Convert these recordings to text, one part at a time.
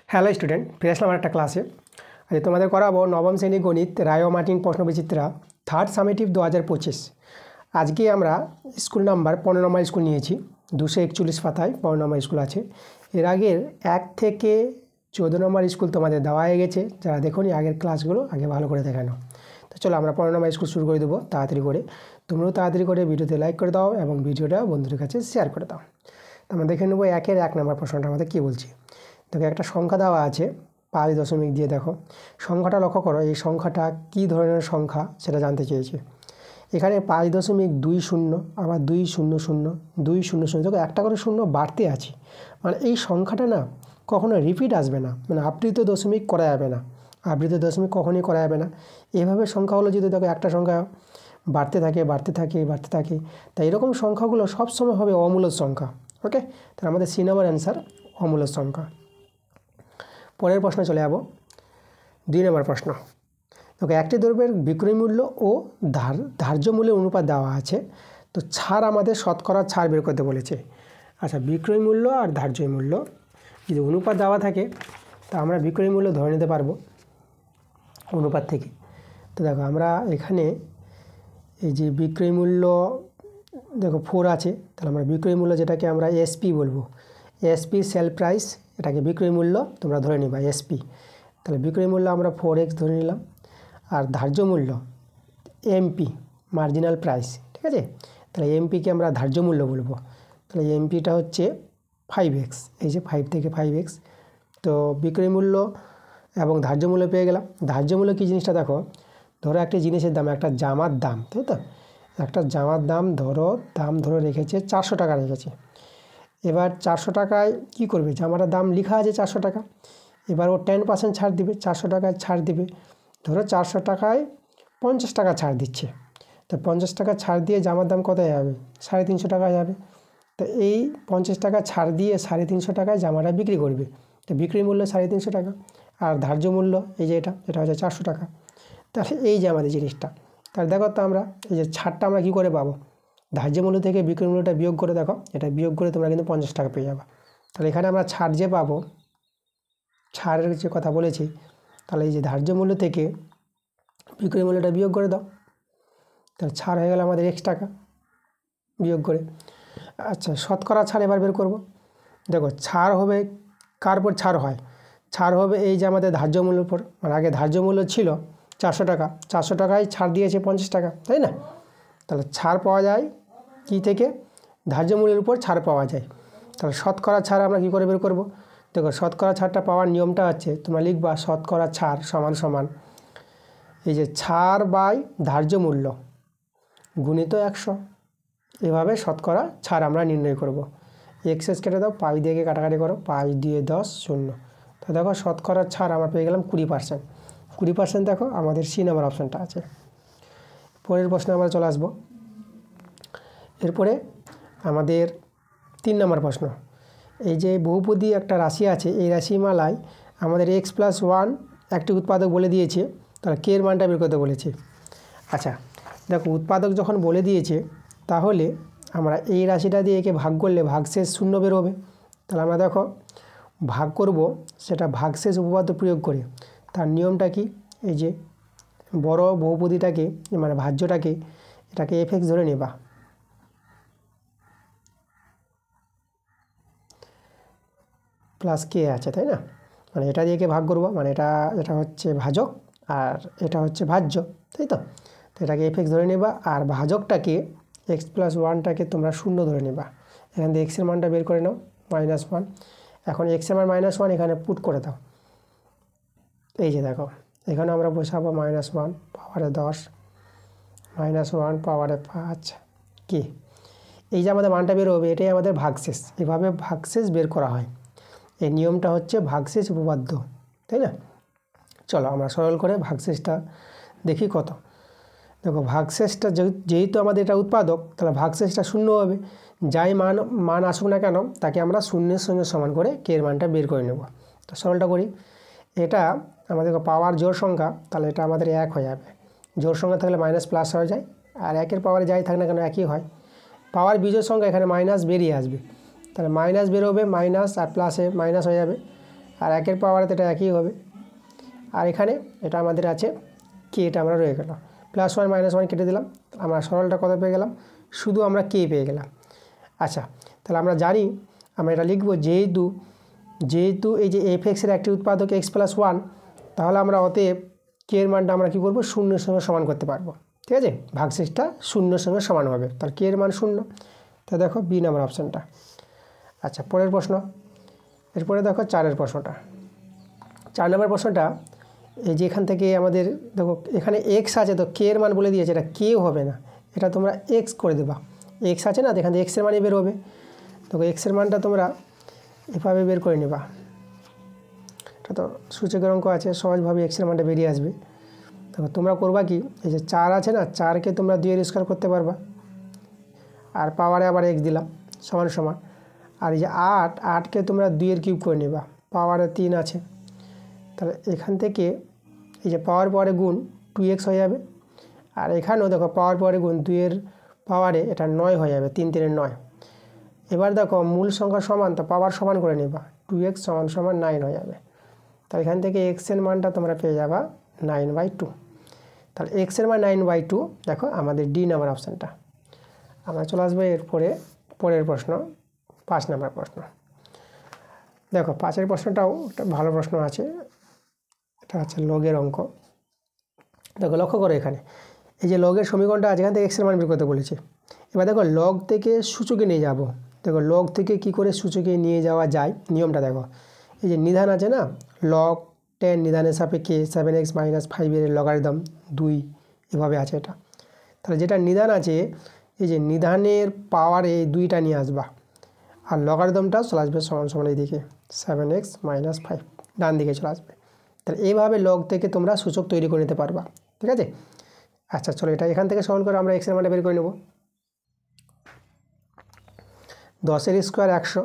Hello student, ফিরে আসলাম একটা ক্লাসে। আজ তোমাদের করাবো নবম শ্রেণী গণিত রায় ও মার্টিন প্রশ্নবিচিত্রা থার্ড সামেটিভ 2025। আজকে আমরা স্কুল নাম্বার 15 নম্বর স্কুল নিয়েছি। 241 পাতায় 15 নম্বর স্কুল আছে। এর আগের 1 থেকে 14 নম্বর স্কুল তোমাদের দেওয়া হয়ে গেছে। যারা দেখোনি আগের ক্লাসগুলো আগে ভালো করে দেখে নাও। তো চলো আমরা 15 নম্বর স্কুল শুরু করে দেবো তাড়াতাড়ি করে। তোমরাও তাড়াতাড়ি করে ভিডিওতে লাইক করে দাও এবং ভিডিওটা বন্ধুদের কাছে শেয়ার করে দাও। তো আমরা দেখে নেবো 1-এর 1 নম্বর প্রশ্নটা আমাদের কী বলছি। দেখো একটা সংখ্যা দেওয়া আছে 5 দিয়ে। দেখো সংখ্যাটা লক্ষ্য করো, এই সংখ্যাটা কী ধরনের সংখ্যা সেটা জানতে চেয়েছে। এখানে 5.20 আবার 200 দেখো একটা করে শূন্য বাড়তে আছে, মানে এই সংখ্যাটা না কখনো রিপিট আসবে না, মানে আবৃত দশমিক করা যাবে না। আবৃত দশমিক কখনোই করা যাবে না। এভাবে সংখ্যাগুলো যদি দেখো একটা সংখ্যা বাড়তে থাকে, তাই এরকম সংখ্যাগুলো সবসময় হবে অমূলদ সংখ্যা। ওকে, তাহলে আমাদের সি নাম্বার অ্যান্সার অমূলদ সংখ্যা। পরের প্রশ্নে চলে যাব, 2 নম্বর প্রশ্ন। ওকে, একটি দ্রব্যের বিক্রয় মূল্য ও ধার্য মূল্যের অনুপাত দেওয়া আছে। তো ছাড় আমাদের শতকরা ছাড় বের করতে বলেছে। আচ্ছা, বিক্রয় মূল্য আর ধার্য মূল্য যদি অনুপাত দেওয়া থাকে তা আমরা বিক্রয় মূল্য ধরে নিতে পারবো অনুপাত থেকে। তো দেখো আমরা এখানে এই যে বিক্রয় মূল্য দেখো 4 আছে, তাহলে আমরা বিক্রয় মূল্য যেটাকে আমরা এসপি বলবো, এসপি সেল প্রাইস, এটাকে বিক্রয় মূল্য তোমরা ধরে নিবা এসপি। তাহলে বিক্রয় মূল্য আমরা 4x ধরে নিলাম। আর ধার্য মূল্য এমপি মার্জিনাল প্রাইস, ঠিক আছে। তাহলে এমপিকে আমরা ধার্য মূল্য বলবো। তাহলে এমপিটা হচ্ছে 5x, এই যে 5 থেকে 5x। তো বিক্রয় মূল্য এবং ধার্য মূল্য পেয়ে গেলাম। ধার্য মূল্য কী জিনিসটা দেখো, ধরো একটা জিনিসের দাম, একটা জামার দাম, তাই তো, একটা জামার দাম ধরে রেখেছে 400 টাকা রেখেছে। এবার 400 টাকায় কী করবে, জামাটার দাম লেখা আছে 400 টাকা, এবার ও 10% ছাড় দিবে, 400 টাকায় ছাড় দিবে। ধরো 400 টাকায় 50 টাকা ছাড় দিচ্ছে, তো 50 টাকা ছাড় দিয়ে জামার দাম কত যাবে, 350 টাকা যাবে। তো এই 50 টাকা ছাড় দিয়ে 350 টাকায় জামাটা বিক্রি করবে। তো বিক্রি মূল্য 350 টাকা, আর ধার্য মূল্য এই যে এটা হচ্ছে 400 টাকা। তাহলে এই যে আমাদের জিনিসটা, তাহলে দেখো তো আমরা এই যে ছাড়টা আমরা কী করে পাবো, ধার্য মূল্য থেকে বিক্রয় মূল্যটা বিয়োগ করে দেখো, এটা বিয়োগ করে তোমরা কিন্তু 50 টাকা পেয়ে যাবে। তাহলে এখানে আমরা ছাড় যে পাবো, ছাড়ের যে কথা বলেছি, তাহলে এই যে ধার্য মূল্য থেকে বিক্রয় মূল্যটা বিয়োগ করে দাও, তাহলে ছাড় হয়ে গেল আমাদের x টাকা বিয়োগ করে। আচ্ছা, শতকরা ছাড় এবার বের করব। দেখো ছাড় হবে কার উপর ছাড় হয়, ছাড় হবে এই যে আমাদের ধার্য মূল্যের উপর, মানে আগে ধার্য মূল্য ছিল 400 টাকা, 400 টাকায় ছাড় দিয়েছে 50 টাকা, তাই না। তাহলে ছাড় পাওয়া যায় কি থেকে, ধার্য মূল্যের উপর ছাড় পাওয়া যায়। তাহলে শতকরা ছাড় আমরা কী করে বের করব, দেখো শতকরা ছাড়টা পাওয়ার নিয়মটা হচ্ছে তোমরা লিখবা শতকরা ছাড় সমান এই যে ছাড় বাই ধার্য মূল্য গুণিত 100। এভাবে শতকরা ছাড় আমরা নির্ণয় করব। এক্সেস কেটে দাও, 5 দিয়ে কাটাকাটি করো, 5 দিয়ে 10 0। তো দেখো শতকরা ছাড় আমরা পেয়ে গেলাম 20%। 20% দেখো আমাদের সি নাম্বার অপশানটা আছে। পরের প্রশ্নে আমরা চলে আসবো। এরপরে আমাদের 3 নম্বর প্রশ্ন। এই যে বহুপদী একটা রাশি আছে, এই রাশিমালায় আমাদের x+1 একটি উৎপাদক বলে দিয়েছে, তাহলে কে এর মানটা বের করতে বলেছে। আচ্ছা দেখো, উৎপাদক যখন বলে দিয়েছে তাহলে আমরা এই রাশিটা দিয়ে একে ভাগ করলে ভাগশেষ 0 বের হবে। তাহলে আমরা দেখো ভাগ করব সেটা ভাগশেষ উপপাদ্য প্রয়োগ করে। তার নিয়মটা কি, এই যে বড় বহুপদীটাকে মানে ভাজ্যটাকে এটাকে f(x) ধরে নেবা, প্লাস কে আছে, তাই না। মানে এটা দিয়ে কে ভাগ করবো, মানে এটা হচ্ছে ভাজক আর এটা হচ্ছে ভাজ্য, তাই তো। তো এটাকে f(x) ধরে নেবা, আর ভাজকটাকে x+1টাকে তোমরা 0 ধরে নেবা। এখান থেকে x এর মানটা বের করে নাও -1। এখন x এর মান -1 এখানে পুট করে দাও। এই যে দেখো এখানে আমরা বসাবো -1 পাওয়ারে 10 -1 পাওয়ারে 5 কি, এই যে আমাদের মানটা বের হবে এটাই আমাদের ভাগশেষ। এভাবে ভাগশেষ বের করা হয়, এই নিয়মটা হচ্ছে ভাগশেষ উপপাদ্য, তাই না। চলো আমরা সরল করে ভাগশেষটা দেখি কত। দেখো ভাগশেষটা যেহেতু আমাদের এটা উৎপাদক, তাহলে ভাগশেষটা 0 হবে। যাই মান আসুক না কেন তাকে আমরা 0-এর সঙ্গে সমান করে কে এর মানটা বের করে নেব। তো সরলটা করি, এটা আমাদের পাওয়ার জোড় সংখ্যা, তাহলে এটা আমাদের 1 হয়ে যাবে। জোড় সংখ্যা থাকলে মাইনাস প্লাস হয়ে যায়, আর 1-এর পাওয়ারে যাই থাক না কেন একই হয়। পাওয়ার বিজোড় সংখ্যা এখানে মাইনাস বেরিয়ে আসবে, তাহলে মাইনাস বেরোবে, মাইনাস আর প্লাসে মাইনাস হয়ে যাবে, আর 1-এর পাওয়ারে তো এটা একই হবে। আর এখানে এটা আমাদের আছে কে, এটা আমরা রয়ে গেল, +1 -1 কেটে দিলাম, আমরা সরলটা কত পেয়ে গেলাম, শুধু আমরা কে পেয়ে গেলাম। আচ্ছা, তাহলে আমরা জানি আমরা এটা লিখব, যেহেতু এই যে f(x)-এর একটি উৎপাদক x+1, তাহলে আমরা অতএব কে এর মানটা আমরা কী করবো, 0-এর সঙ্গে সমান করতে পারবো। ঠিক আছে, ভাগশেষটা 0-এর সঙ্গে সমান হবে, তাহলে কে এর মান 0। তা দেখো বি নাম্বার অপশানটা। আচ্ছা, পরের প্রশ্ন, এরপরে দেখো 4-এর প্রশ্নটা। 4 নম্বর প্রশ্নটা, এই যে এখান থেকে আমাদের দেখো এখানে x আছে, তো কে এর মান বলে দিয়েছে, এটা কেও হবে না, এটা তোমরা x করে দেবা। x আছে না, এখান থেকে x এর মানই বের হবে। দেখো x এর মানটা তোমরা এভাবে বের করে নেবা, এটা তো সূচকের অঙ্ক আছে, সহজভাবে x এর মানটা বেরিয়ে আসবে। দেখো তোমরা করবা কি, এই যে 4 আছে না, 4কে তোমরা 2-এর স্কোয়ার করতে পারবা, আর পাওয়ারে আবার x দিলাম সমান সমান। আর এই যে 8কে তোমরা 2-এর কিউব করে নেবা, পাওয়ারে 3 আছে, তাহলে এখান থেকে এই যে পাওয়ার পরে গুণ 2x হয়ে যাবে। আর এখানেও দেখো পাওয়ার পরে গুণ 2-এর পাওয়ারে এটা 9 হয়ে যাবে, 3 3 9। এবার দেখো মূল সংখ্যা সমান, তো পাওয়ার সমান করে নেবা, 2x = 9 হয়ে যাবে। তাহলে এখান থেকে x এর মানটা তোমরা পেয়ে যাবা 9/2। তাহলে x এর মান 9/2, দেখো আমাদের ডি নাম্বার অপশানটা। আমরা চলে আসবো এরপরে পরের প্রশ্ন, 5 নম্বর প্রশ্ন। দেখো 5-এর প্রশ্নটাও একটা ভালো প্রশ্ন আছে, এটা হচ্ছে লগের অঙ্ক। দেখো লক্ষ্য করো, এখানে এই যে লগের সমীকরণটা আছে, এখান থেকে x এর মান বের করতে বলেছে। এবার দেখো লগ থেকে সূচকে নিয়ে যাব। দেখো লগ থেকে কি করে সূচকে নিয়ে যাওয়া যায়, নিয়মটা দেখো। এই যে নিধান আছে না, log 10 নিধানের সাপেক্ষে 7x - 5-এর লগারিদম 2, এভাবে আছে এটা। তাহলে যেটা নিধান আছে, এই যে নিধানের পাওয়ারে এই 2টা নিয়ে আসবা, আর লগারিদমটা চলে আসবে সমান সমান এইদিকে 7x - 5, ডান দিকে চলে আসবে। তাহলে এইভাবে লগ থেকে তোমরা সূচক তৈরি করে নিতে পারবা। ঠিক আছে, আচ্ছা চলো এটা এখান থেকে সমান করে আমরা x এর মানটা বের করে নেব। 10-এর স্কোয়ার 100,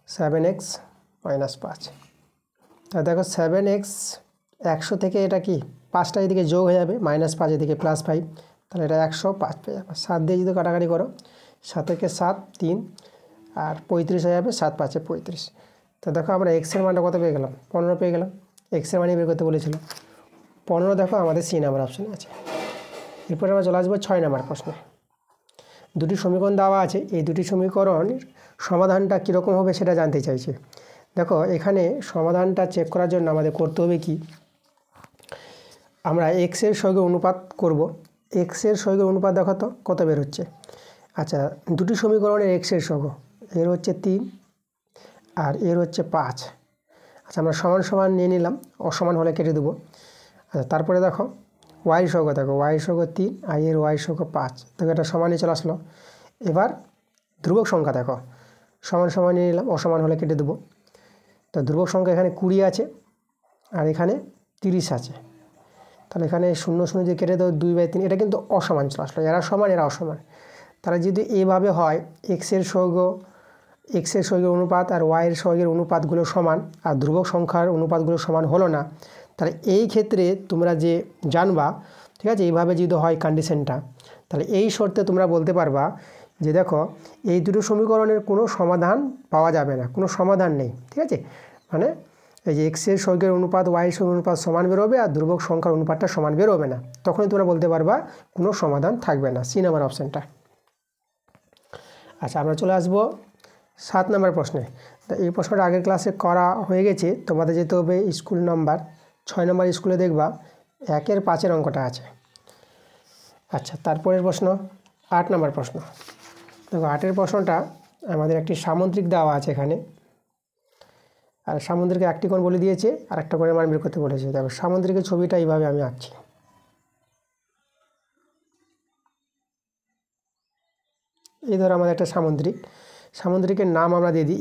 7x - 5। তা দেখো 7x 100 থেকে এটা কি 5টা এদিকে যোগ হয়ে যাবে, -5 এদিকে +5, তাহলে এটা 105 পেয়ে যাবে। 7 দিয়ে যদি কাটাকাটি করো, 7 থেকে 7 3, আর 35 হয়ে যাবে, 7 5 35। তো দেখো আমরা x এর মানটা কত পেয়ে গেলাম, 15 পেয়ে গেলাম। x এর মানই বের করতে বলেছিল 15, দেখো আমাদের সি নাম্বার অপশানে আছে। এরপরে আমরা চলে আসবো 6 নম্বর প্রশ্নে। দুটি সমীকরণ দেওয়া আছে, এই দুটি সমীকরণের সমাধানটা কীরকম হবে সেটা জানতে চাইছে। দেখো এখানে সমাধানটা চেক করার জন্য আমাদের করতে হবে কি, আমরা x এর সঙ্গে অনুপাত করব। x এর সঙ্গে অনুপাত দেখো তো কত বের হচ্ছে। আচ্ছা, দুটি সমীকরণের x এর সঙ্গ, এর হচ্ছে 3 আর এর হচ্ছে 5। আচ্ছা, আমরা সমান সমান নিয়ে নিলাম, অসমান হলে কেটে দেবো। আচ্ছা, তারপরে দেখো y সঙ্গ, দেখো y সঙ্গ 3 আর এর y সঙ্গ 5, দেখো এটা সমানই চলে আসলো। এবার ধ্রুবক সংখ্যা দেখো, সমান সমান নিয়ে নিলাম, অসমান হলে কেটে দেবো। তো ধ্রুবক সংখ্যা এখানে 20 আছে আর এখানে 30 আছে, তাহলে এখানে 0 0 দিয়ে কেটে দেবো, 2/3, এটা কিন্তু অসমান চলে আসলো, এরা সমান এরা অসমান। তাহলে যদি এইভাবে হয় x এর সঙ্গে অনুপাত আর y এর সঙ্গে অনুপাতগুলো সমান, আর ধ্রুবক সংখ্যার অনুপাতগুলো সমান হলো না, তাহলে এই ক্ষেত্রে তোমরা যে জানবা, ঠিক আছে, এইভাবে যদি হয় কন্ডিশনটা, তাহলে এই শর্তে তোমরা বলতে পারবা যে দেখো এই দুটো সমীকরণের কোনো সমাধান পাওয়া যাবে না, কোনো সমাধান নেই। ঠিক আছে, মানে এই যে x এর সঙ্গে অনুপাত y এর সঙ্গে অনুপাত সমান বেরোবে আর ধ্রুবক সংখ্যার অনুপাতটা সমান বেরোবে না, তখনই তোমরা বলতে পারবা কোনো সমাধান থাকবে না, সি নাম্বার অপশানটা। আচ্ছা, আমরা চলে আসবো 7 নম্বর প্রশ্নে। তো এই প্রশ্নটা আগের ক্লাসে করা হয়ে গেছে, তোমাদের যেতে হবে স্কুল নাম্বার 6 নম্বর স্কুলে, দেখবা 1-এর 5-এর অঙ্কটা আছে। আচ্ছা, তারপরের প্রশ্ন 8 নম্বর প্রশ্ন। দেখো 8-এর প্রশ্নটা আমাদের একটি সামুদ্রিক দেওয়া আছে এখানে, আর সামুদ্রিকে একটি কোণ বলে দিয়েছে আর একটা কোণের মান বের করতে বলেছে। দেখো সামুদ্রিকের ছবিটা এইভাবে আমি আঁকছি। এই ধরো আমাদের একটা সামুদ্রিকের নাম আমরা দিয়ে দিই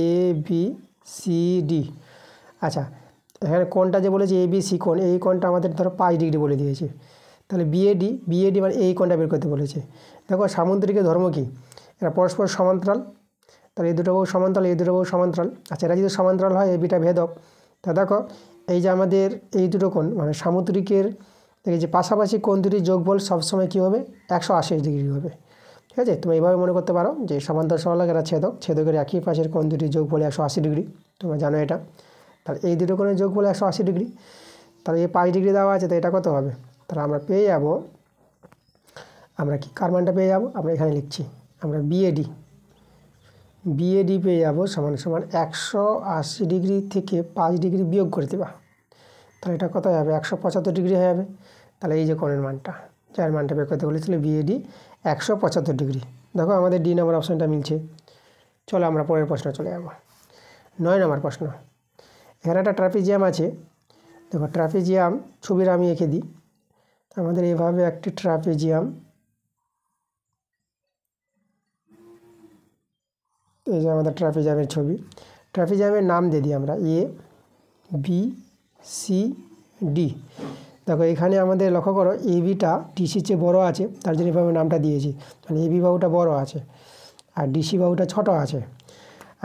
ABCD। আচ্ছা, এখানে কোণটা যে বলেছে ABC কোণ, এই কোণটা আমাদের ধরো 5 ডিগ্রি বলে দিয়েছে, তাহলে BAD মানে এই কোণটা বের করতে বলেছে। দেখো সামুদ্রিকের ধর্ম কি, এরা পরস্পর সমান্তরাল, তাহলে এই দুটো বাহু সমান্তরাল, এই দুটো বাহু সমান্তরাল। আচ্ছা, এরা যদি সমান্তরাল হয় এই বিটা ভেদক, তা দেখো এই যে আমাদের এই দুটো কোণ মানে সামুদ্রিকের এই যে পাশাপাশি কোণ দুটির যোগফল সবসময় কী হবে, 180 ডিগ্রি হবে। ঠিক ঠিক আছে। তুমি এইভাবে মনে করতে পারো যে সমান্তর সরলরেখার একটা ছেদক, ছেদকের একই পাশের কোণ দুটির যোগফল 180 ডিগ্রি, তোমরা জানো এটা। তাহলে এই দুটো কোণের যোগফল 180 ডিগ্রি, তাহলে এই 5 ডিগ্রি দেওয়া আছে, তো এটা কত হবে? তাহলে আমরা পেয়ে যাব, আমরা কি কার মানটা পেয়ে যাব? আমরা এখানে লিখছি, আমরা বিএডি পেয়ে যাব সমান সমান 180 ডিগ্রি থেকে 5 ডিগ্রি বিয়োগ করে দেবা, তাহলে এটা কত হবে? 175 ডিগ্রি হয়ে যাবে। তাহলে এই যে কোণের মানটা, যার মানটা বের করতে বলেছিল বিএডি 175 ডিগ্রি। দেখো আমাদের ডি নাম্বার অপশানটা মিলছে। চলো আমরা পরের প্রশ্ন চলে যাব। 9 নম্বর প্রশ্ন। এখানে একটা ট্রাপিজিয়াম আছে। দেখো ট্রাপিজিয়াম ছবির আমি এঁকে দিই। আমাদের এইভাবে একটি ট্রাপিজিয়াম, এই যে আমাদের ট্রাপিজিয়ামের ছবি। ট্রাপিজিয়ামের নাম দিয়ে দিই আমরা এ বি সি ডি। দেখো এখানে আমাদের লক্ষ্য করো এবিটা ডিসির চেয়ে বড়ো আছে, তার জন্য এভাবে নামটা দিয়েছি। মানে এবি বাহুটা বড়ো আছে আর ডিসি বাহুটা ছোট আছে।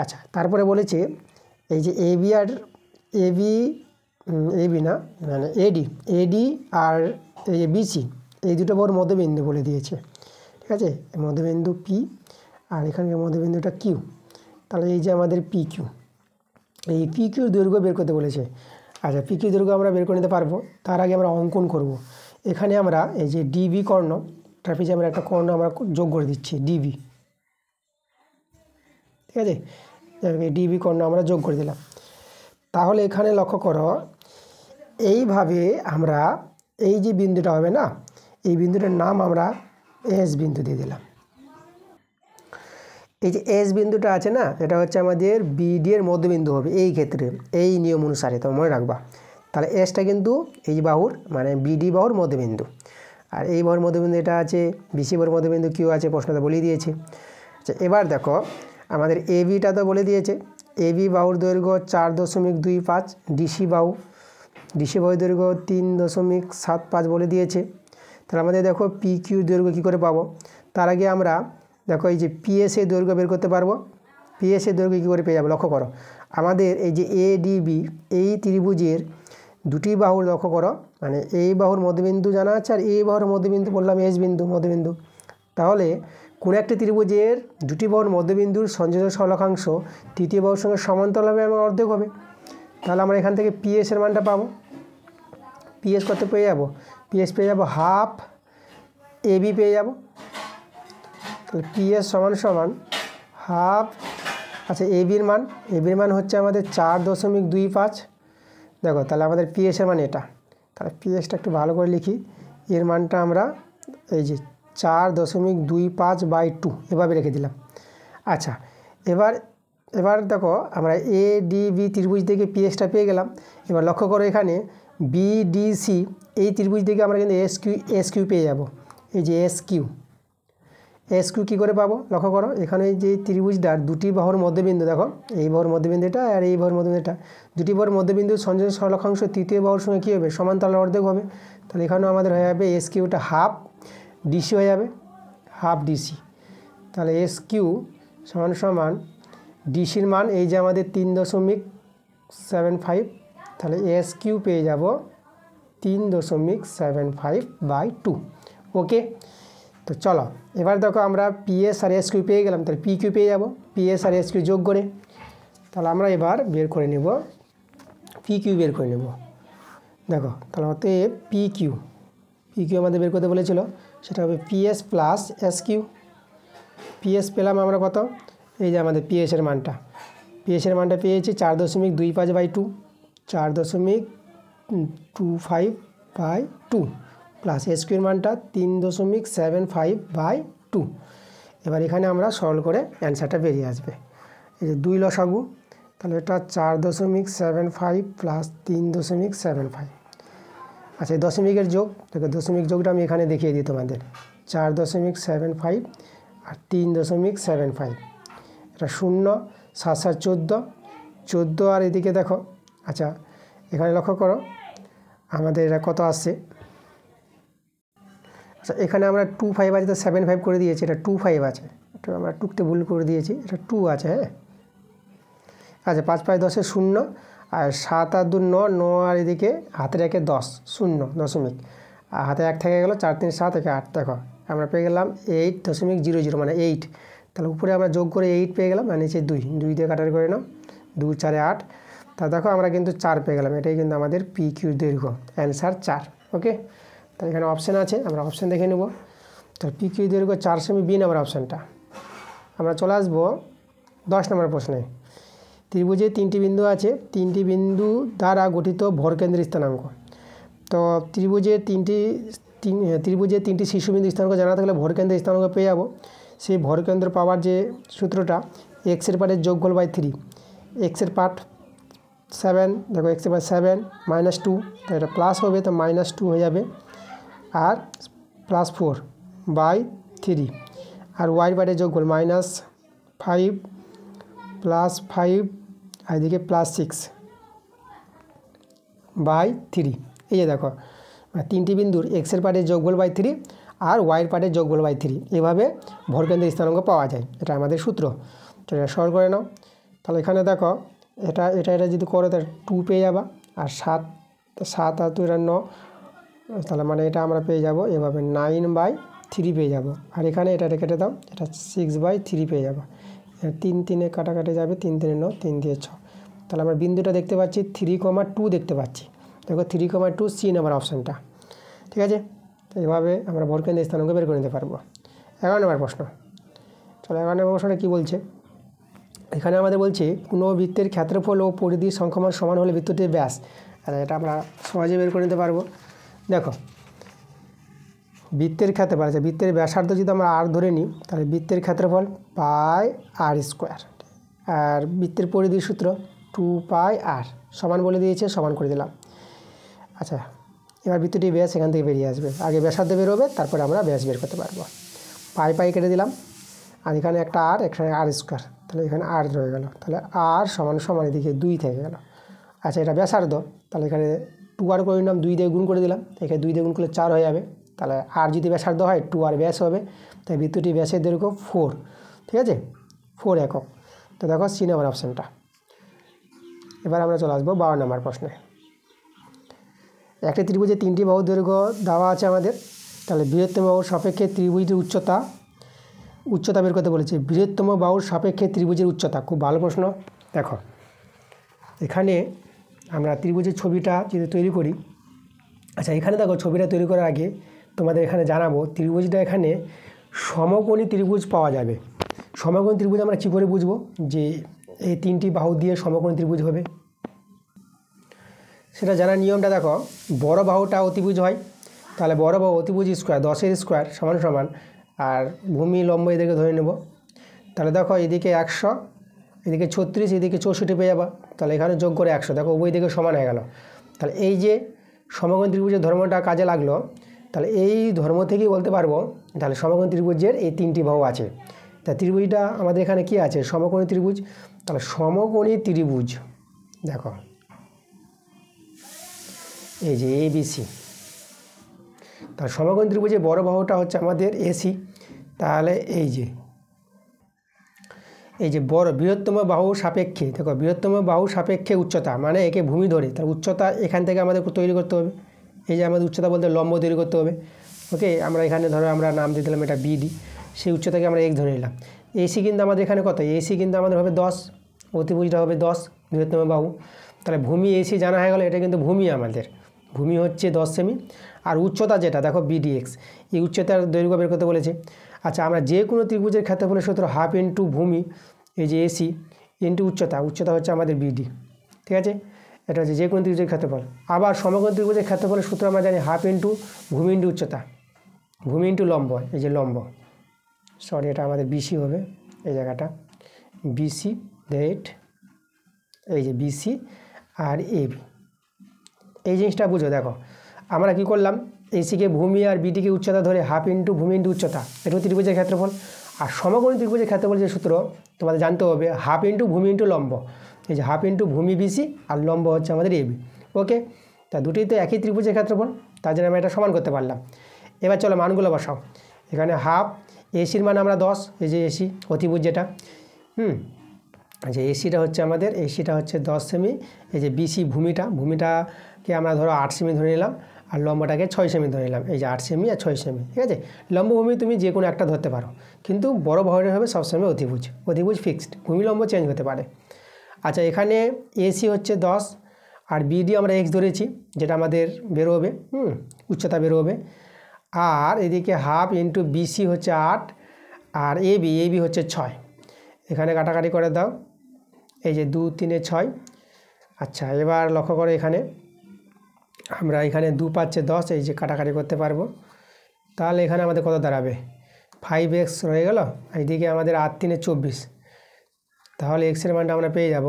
আচ্ছা, তারপরে বলেছে এই যে এবি আর এবি না মানে এডি আর এই যে বিসি, এই দুটো বড় মধ্যবিন্দু বলে দিয়েছে। ঠিক আছে, মধ্যবিন্দু পি আর এখানকার মধ্যবিন্দুটা কিউ। তাহলে এই যে আমাদের পি কিউ, এই পি কিউর দৈর্ঘ্য বের করতে বলেছে। আচ্ছা, পি কিউ দৈর্ঘ্য আমরা বের করে নিতে পারবো, তার আগে আমরা অঙ্কন করব। এখানে আমরা এই যে ডিবি কর্ণ, ট্রাপিজিয়ামের একটা কর্ণ আমরা যোগ করে দিচ্ছি ডিবি। ঠিক আছে, ডিবি কর্ণ আমরা যোগ করে দিলাম। তাহলে এখানে লক্ষ্য করো এইভাবে আমরা এই যে বিন্দুটা হবে না, এই বিন্দুটার নাম আমরা এস বিন্দু দিয়ে দিলাম। এই যে এস বিন্দুটা আছে না, এটা হচ্ছে আমাদের বিডি এর মধ্যবিন্দু হবে এই ক্ষেত্রে, এই নিয়ম অনুসারে তোমরা মনে রাখবা। তাহলে এসটা কিন্তু এই বাহুর মানে বিডি বাহুর মধ্যবিন্দু, আর এই বাহুর মধ্যবিন্দু এটা আছে, বিসি বাহুর মধ্যবিন্দু কিউ আছে, প্রশ্নটা বলে দিয়েছে। আচ্ছা, এবার দেখো আমাদের এবিটা তো বলে দিয়েছে, এবি বাহুর দৈর্ঘ্য 4.25, ডিসি বাহুর দৈর্ঘ্য 3.75 বলে দিয়েছে। তাহলে আমাদের দেখো পি কিউ দৈর্ঘ্য কী করে পাবো? তার আগে আমরা দেখো এই যে পিএস এর দৈর্ঘ্য বের করতে পারবো। পিএস এর দৈর্ঘ্য কী করে পেয়ে যাবো? লক্ষ্য করো আমাদের এই যে এডিবি, এই ত্রিভুজের দুটি বাহুর লক্ষ্য করো, মানে এই বাহুর মধ্যবিন্দু জানা আছে আর এই বাহুর মধ্যবিন্দু বললাম এস বিন্দু মধ্যবিন্দু। তাহলে কোনো একটি ত্রিভুজের দুটি বাহুর মধ্যবিন্দুর সংযোজক সরলরেখাংশ তৃতীয় বাহুর সঙ্গে সমান্তরাল হবে এবং অর্ধেক হবে। তাহলে আমরা এখান থেকে পিএস এর মানটা পাবো। পিএস কত পেয়ে যাব? পিএস পেয়ে যাব হাফ এবি পেয়ে যাব। তাহলে পিএস সমান সমান হাফ, আচ্ছা এবির মান হচ্ছে আমাদের 4.25। দেখো তাহলে আমাদের পিএসের মান এটা, তাহলে পিএসটা একটু ভালো করে লিখি। এর মানটা আমরা এই যে 4.25/2 এভাবে রেখে দিলাম। আচ্ছা, এবার দেখো আমরা এডিবি ত্রিভুজ থেকে পিএসটা পেয়ে গেলাম। এবার লক্ষ্য করো এখানে বিডিসি এই ত্রিভুজ থেকে আমরা কিন্তু এস কিউ পেয়ে যাব। এই যে এস কিউ কী করে পাবো? লক্ষ্য করো এখানে যে ত্রিভুজটার দুটি বাহুর মধ্যবিন্দু, দেখো এই বাহুর মধ্যবিন্দুটা আর এই বাহুর মধ্যবিন্দুটা, দুটি বাহুর মধ্যবিন্দু সংযোজক সরলরেখাংশ তৃতীয় বাহুর সঙ্গে কী হবে? সমান্তরাল অর্ধেক হবে। তাহলে এখানেও আমাদের হয়ে যাবে এস কিউটা হাফ ডিসি হয়ে যাবে, হাফ ডিসি। তাহলে এস কিউ সমান ডিসির মান এই যে আমাদের 3.75, তাহলে এস কিউ পেয়ে যাব 3.75/2। ওকে, তো চলো এবার দেখো আমরা পিএস আর এস কিউ পেয়ে গেলাম, তাহলে পি কিউ পেয়ে যাব পিএস আর এস কিউ যোগ করে। তাহলে আমরা এবার বের করে নেব পি কিউ বের করে নেব। দেখো তাহলে অতএব পি কিউ আমাদের বের করতে বলেছিল, সেটা হবে PS plus S Q. PS পেলাম আমরা কত? এই যে আমাদের পিএসের মানটা পেয়েছি 4.25/2, 4.25/2 প্লাস এস কিউর মানটা 3.75/2। এবার এখানে আমরা সরল করে অ্যান্সারটা বেরিয়ে আসবে। এই যে 2 লসাগু, তাহলে এটা 4.75 প্লাস 3.75। আচ্ছা, দশমিকের যোগ, দেখো দশমিক যোগটা আমি এখানে দেখিয়ে দিই তোমাদের। 4.75 আর 3.75, এটা 0 7 7 14 আর এদিকে দেখো। আচ্ছা, এখানে লক্ষ্য করো আমাদের এটা কত আসছে। আচ্ছা, এখানে আমরা 25 আছে তো 75 করে দিয়েছি, এটা 25 আছে, এটা আমরা টুকতে ভুল করে দিয়েছি, এটা 2 আছে। হ্যাঁ, আচ্ছা 5 5 10 0 আর 7 আর 2 9 9 আর এদিকে হাতের 1 10 0 দশমিক, আর হাতে 1 থেকে গেল 4 3 7 1 8। দেখো আমরা পেয়ে গেলাম 8.00 মানে 8। তাহলে উপরে আমরা যোগ করে 8 পেয়ে গেলাম, আর নিচে 2 দিয়ে কাটার করে নাও, 2 4 8। তা দেখো আমরা কিন্তু 4 পেয়ে গেলাম, এটাই কিন্তু আমাদের পি কিউর দৈর্ঘ্য, অ্যান্সার 4। ওকে, তাহলে এখানে অপশান আছে, আমরা অপশান দেখে নেব। তাহলে পি কিউ দৈর্ঘ্য 4 সেমি, বি নাম্বার অপশানটা। আমরা চলে আসবো 10 নম্বর প্রশ্নে। ত্রিভুজে 3টি বিন্দু আছে, 3টি বিন্দু দ্বারা গঠিত ভরকেন্দ্রের স্থানাঙ্ক। তো ত্রিভুজের 3টি শীর্ষবিন্দু স্থানাঙ্ক জানা থাকলে ভরকেন্দ্রের স্থানাঙ্ক পেয়ে যাবো। সেই ভরকেন্দ্র পাওয়ার যে সূত্রটা, এক্সের পার্টের যোগফল বাই 3, এক্সের পার্ট 7, দেখো এক্সের পার্ট 7 -2, তো এটা প্লাস হবে, তো -2 হয়ে যাবে, আর +4 বাই 3, আর ওয়াই পার্টের যোগফল -5 +5, আর এদিকে +6 বাই 3। এই যে দেখো 3টি বিন্দুর এক্সের পার্টের যোগফল বাই 3 আর ওয়াইয়ের পার্টের যোগফল বাই 3, এভাবে ভরকেন্দ্রের স্থানাঙ্ক পাওয়া যায়। এটা আমাদের সূত্র। চলো এটা সলভ করে নাও। তাহলে এখানে দেখো এটা যদি করো তাহলে 2 পেয়ে যাবা, আর 7 আর 2 9, তাহলে মানে এটা আমরা পেয়ে যাব এভাবে 9/3 পেয়ে যাব। আর এখানে এটা কেটে দাও, এটা 6/3 পেয়ে যাবো। 3 3 কাটাকাটি যাবে, 3 3 9, 3 দিয়ে 6। তাহলে আমরা বিন্দুটা দেখতে পাচ্ছি 3,2 দেখতে পাচ্ছি। দেখো 3,2 সি নাম্বার অপশানটা। ঠিক আছে, তো এইভাবে আমরা ভরকেন্দ্রের স্থানাঙ্ক বের করে নিতে পারবো। 11 নম্বর প্রশ্ন। চলো 11 নম্বর প্রশ্নটা কী বলছে, এখানে আমাদের বলছে কোনো বৃত্তের ক্ষেত্রফল ও পরিধির সংখ্যামান সমান হলে বৃত্তটির ব্যাস। আর এটা আমরা সহজে বের করে নিতে পারবো। দেখো বৃত্তের ক্ষেত্রফল আছে, বৃত্তের ব্যাসার্ধ যদি আমরা আর ধরে নিই, তাহলে বৃত্তের ক্ষেত্রফল πr², আর বৃত্তের পরিধির সূত্র 2πr, সমান বলে দিয়েছে, সমান করে দিলাম। আচ্ছা, এবার বৃত্তটি ব্যাস এখান থেকে বেরিয়ে আসবে, আগে ব্যাসার্ধ বেরোবে, তারপরে আমরা ব্যাস বের করতে পারবো। পাই কেটে দিলাম, আর এখানে একটা আর, এখানে r², তাহলে এখানে আর রয়ে গেল, তাহলে আর সমান এদিকে 2 থেকে গেল। আচ্ছা, এটা ব্যাসার্ধ, তাহলে এখানে 2r করে নিলাম, 2 দিয়ে গুণ করে দিলাম, এখানে 2 দিয়ে গুণ করলে 4 হয়ে যাবে। তাহলে আর যদি ব্যাসার্ধ হয় 2r ব্যাস হবে, তাই বৃত্তটি ব্যাসের দৈর্ঘ্য 4। ঠিক আছে, 4 একক। তো দেখো সি নাম্বার অপশানটা। এবার আমরা চলে আসবো 12 নম্বর প্রশ্নে। একটি ত্রিভুজে 3টি বাহুর দৈর্ঘ্য দেওয়া আছে আমাদের। তাহলে বৃহত্তম বাহুর সাপেক্ষে ত্রিভুজটির উচ্চতা বের করতে বলেছে। বৃহত্তম বাহুর সাপেক্ষে ত্রিভুজের উচ্চতা, খুব ভালো প্রশ্ন। দেখো এখানে আমরা ত্রিভুজের ছবিটা যদি তৈরি করি, আচ্ছা এখানে দেখো ছবিটা তৈরি করার আগে তোমাদের এখানে জানাবো, ত্রিভুজটা এখানে সমকোণী ত্রিভুজ পাওয়া যাবে। সমকোণী ত্রিভুজ আমরা কী করে বুঝবো যে এই 3টি বাহু দিয়ে সমকোণী ত্রিভুজ হবে, সেটা জানার নিয়মটা দেখো। বড় বাহুটা অতিভুজ হয়, তাহলে বড় বাহু অতিভুজ স্কোয়ার, 10 স্কোয়ার সমান, আর ভূমি লম্ব এদিকে ধরে নেব। তাহলে দেখো এদিকে 100, এদিকে 36, এদিকে 64 পেয়ে যাবা। তাহলে এখানে যোগ করে 100, দেখো উভয় দিকে সমান হয়ে গেল। তাহলে এই যে সমকোণী ত্রিভুজের ধর্মটা কাজে লাগলো, তাহলে এই ধর্ম থেকেই বলতে পারবো তাহলে সমকোণী ত্রিভুজের এই 3টি বাহু আছে। তা ত্রিভুজটা আমাদের এখানে কি আছে, সমকোণী ত্রিভুজ। তাহলে সমকোণী ত্রিভুজ দেখো এই যে ABC, তাহলে সমকোণী ত্রিভুজের বড় বাহুটা হচ্ছে আমাদের AC। তাহলে এই যে বড় বৃহত্তম বাহু সাপেক্ষে, দেখো বৃহত্তম বাহু সাপেক্ষে উচ্চতা মানে একে ভূমি ধরে, তার উচ্চতা এখান থেকে আমাদের তৈরি করতে হবে। এই যে আমাদের উচ্চতা বলতে লম্ব তৈরি করতে হবে। ওকে, আমরা এখানে ধরো আমরা নাম দিয়ে দিলাম এটা BD, সেই উচ্চতাকে আমরা এক ধরে নিলাম। AC কিন্তু আমাদের এখানে কত, AC কিন্তু আমাদের হবে 10, অতিভুজটা হবে 10 বৃহত্তম বাহু। তাহলে ভূমি AC জানা হয়ে গেল, এটা কিন্তু ভূমি আমাদের, ভূমি হচ্ছে 10 সেমি। আর উচ্চতা যেটা দেখো BDX, এই উচ্চতার দৈর্ঘ্য বের করতে বলেছে। আচ্ছা, আমরা যে কোনো ত্রিভুজের ক্ষেত্রফলের সূত্র হাফ ইন্টু ভূমি, এই যে AC ইন্টু উচ্চতা হচ্ছে আমাদের BD। ঠিক আছে, এটা হচ্ছে যে কোনো ত্রিভুজের ক্ষেত্রফল। আবার সমকোণ ত্রিভুজের ক্ষেত্রফলের সূত্র আমরা জানি হাফ ইন্টু ভূমি ইন্টু উচ্চতা, ভূমি ইন্টু লম্ব, এই যে লম্ব, সরি এটা আমাদের BC হবে, এই জায়গাটা BC, ডেট এই যে BC আর AB, এই জিনিসটা বুঝো। দেখো আমরা কি করলাম, ACকে ভূমি আর BDকে উচ্চতা ধরে হাফ ইন্টু ভূমি ইন্টু উচ্চতা, এটা ত্রিভুজের ক্ষেত্রফল। আর সমকোণী ত্রিভুজের ক্ষেত্রফল যে সূত্র তোমাদের জানতে হবে, হাফ ইন্টু ভূমি ইন্টু লম্ব, এই যে হাফ ইন্টু ভূমি BC আর লম্ব হচ্ছে আমাদের AB। ওকে, তা দুটোই তো একই ত্রিভুজের ক্ষেত্রফল, তার জন্য আমরা এটা সমান করতে পারলাম। এবার চলো মানগুলো বসাও। এখানে হাফ, ACর মান আমরা 10, এই যে AC অতিভুজ যেটা, যে ACটা হচ্ছে আমাদের, ACটা হচ্ছে 10 সেমি। এই যে BC ভূমিটাকে আমরা ধরো 8 সেমি ধরে নিলাম, আর লম্বটাকে 6 সেমি ধরে নিলাম, এই যে 8 সেমি আর 6 সেমি, ঠিক আছে। লম্বভূমি তুমি যে কোনো একটা ধরতে পারো, কিন্তু বড় ভরের হবে সবসময় অতিভুজ, অতিভুজ ফিক্সড, ভূমি লম্ব চেঞ্জ হতে পারে। আচ্ছা, এখানে এসি হচ্ছে 10 আর বিডি আমরা এক্স ধরেছি, যেটা আমাদের বেরোবে, উচ্চতা বেরোবে। আর এদিকে হাফ ইন্টু বিসি হচ্ছে 8 আর এবি হচ্ছে 6। এখানে কাটাকাটি করে দাও, এই যে 2 3 6। আচ্ছা, এবার লক্ষ্য করো এখানে আমরা এখানে 2 পাচ্ছে 10, এই যে কাটাকাটি করতে পারবো। তাহলে এখানে আমাদের কত দাঁড়াবে, 5x রয়ে গেল, এইদিকে আমাদের 8 3 24। তাহলে এক্সের মানটা আমরা পেয়ে যাব,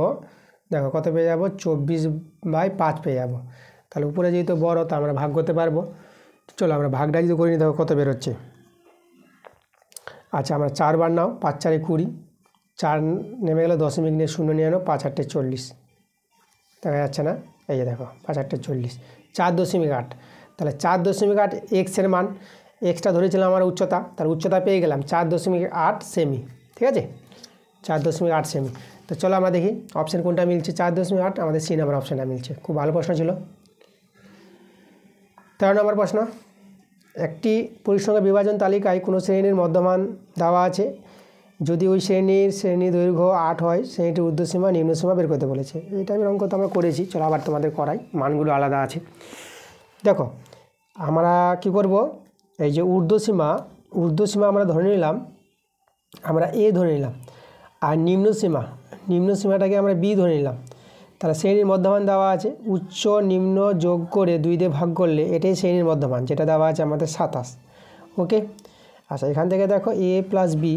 দেখো কত পেয়ে যাব, 24/5 পেয়ে যাব। তাহলে উপরে যেহেতু বড়, তা আমরা ভাগ করতে পারবো। চলো আমরা ভাগটা যদি করি, দেখো কত বেরোচ্ছে। আচ্ছা, আমরা 4 বার নাও, 5 4 20, 4 নেমে গেলো, দশমিক নিয়ে 0 নিয়ে আনো, 5 8 40, দেখা যাচ্ছে না, এই যে দেখো 5 8 40, 4.8। তাহলে 4.8 এক্সের মান, এক্সটা ধরেছিলাম আমার উচ্চতা, তার উচ্চতা পেয়ে গেলাম 4.8 সেমি, ঠিক আছে, 4.8 সেমি। তো চলো আমরা দেখি অপশান কোনটা মিলছে, 4.8, আমাদের সি নাম্বার অপশানটা মিলছে। খুব ভালো প্রশ্ন ছিল। 13 নম্বর প্রশ্ন, একটি পরিসংখ্যান বিভাজন তালিকায় কোনো শ্রেণীর মধ্যমান দেওয়া আছে, যদি ওই শ্রেণী দৈর্ঘ্য 8 হয়, শ্রেণীটির ঊর্ধ্বসীমা নিম্নসীমা বের করতে বলেছে। এইটা আমি অঙ্ক তো আমরা করেছি, চলো আবার তোমাদের করাই, মানগুলো আলাদা আছে। দেখো আমরা কি করব, এই যে ঊর্ধ্বসীমা আমরা ধরে নিলাম, আমরা এ ধরে নিলাম, আর নিম্নসীমাটাকে আমরা বি ধরে নিলাম। তাহলে শ্রেণীর মধ্যমান দেওয়া আছে, উচ্চ নিম্ন যোগ করে 2 দিয়ে ভাগ করলে এটাই শ্রেণীর মধ্যমান, যেটা দেওয়া আছে আমাদের 27। ওকে, আচ্ছা এখান থেকে দেখো এ প্লাস বি,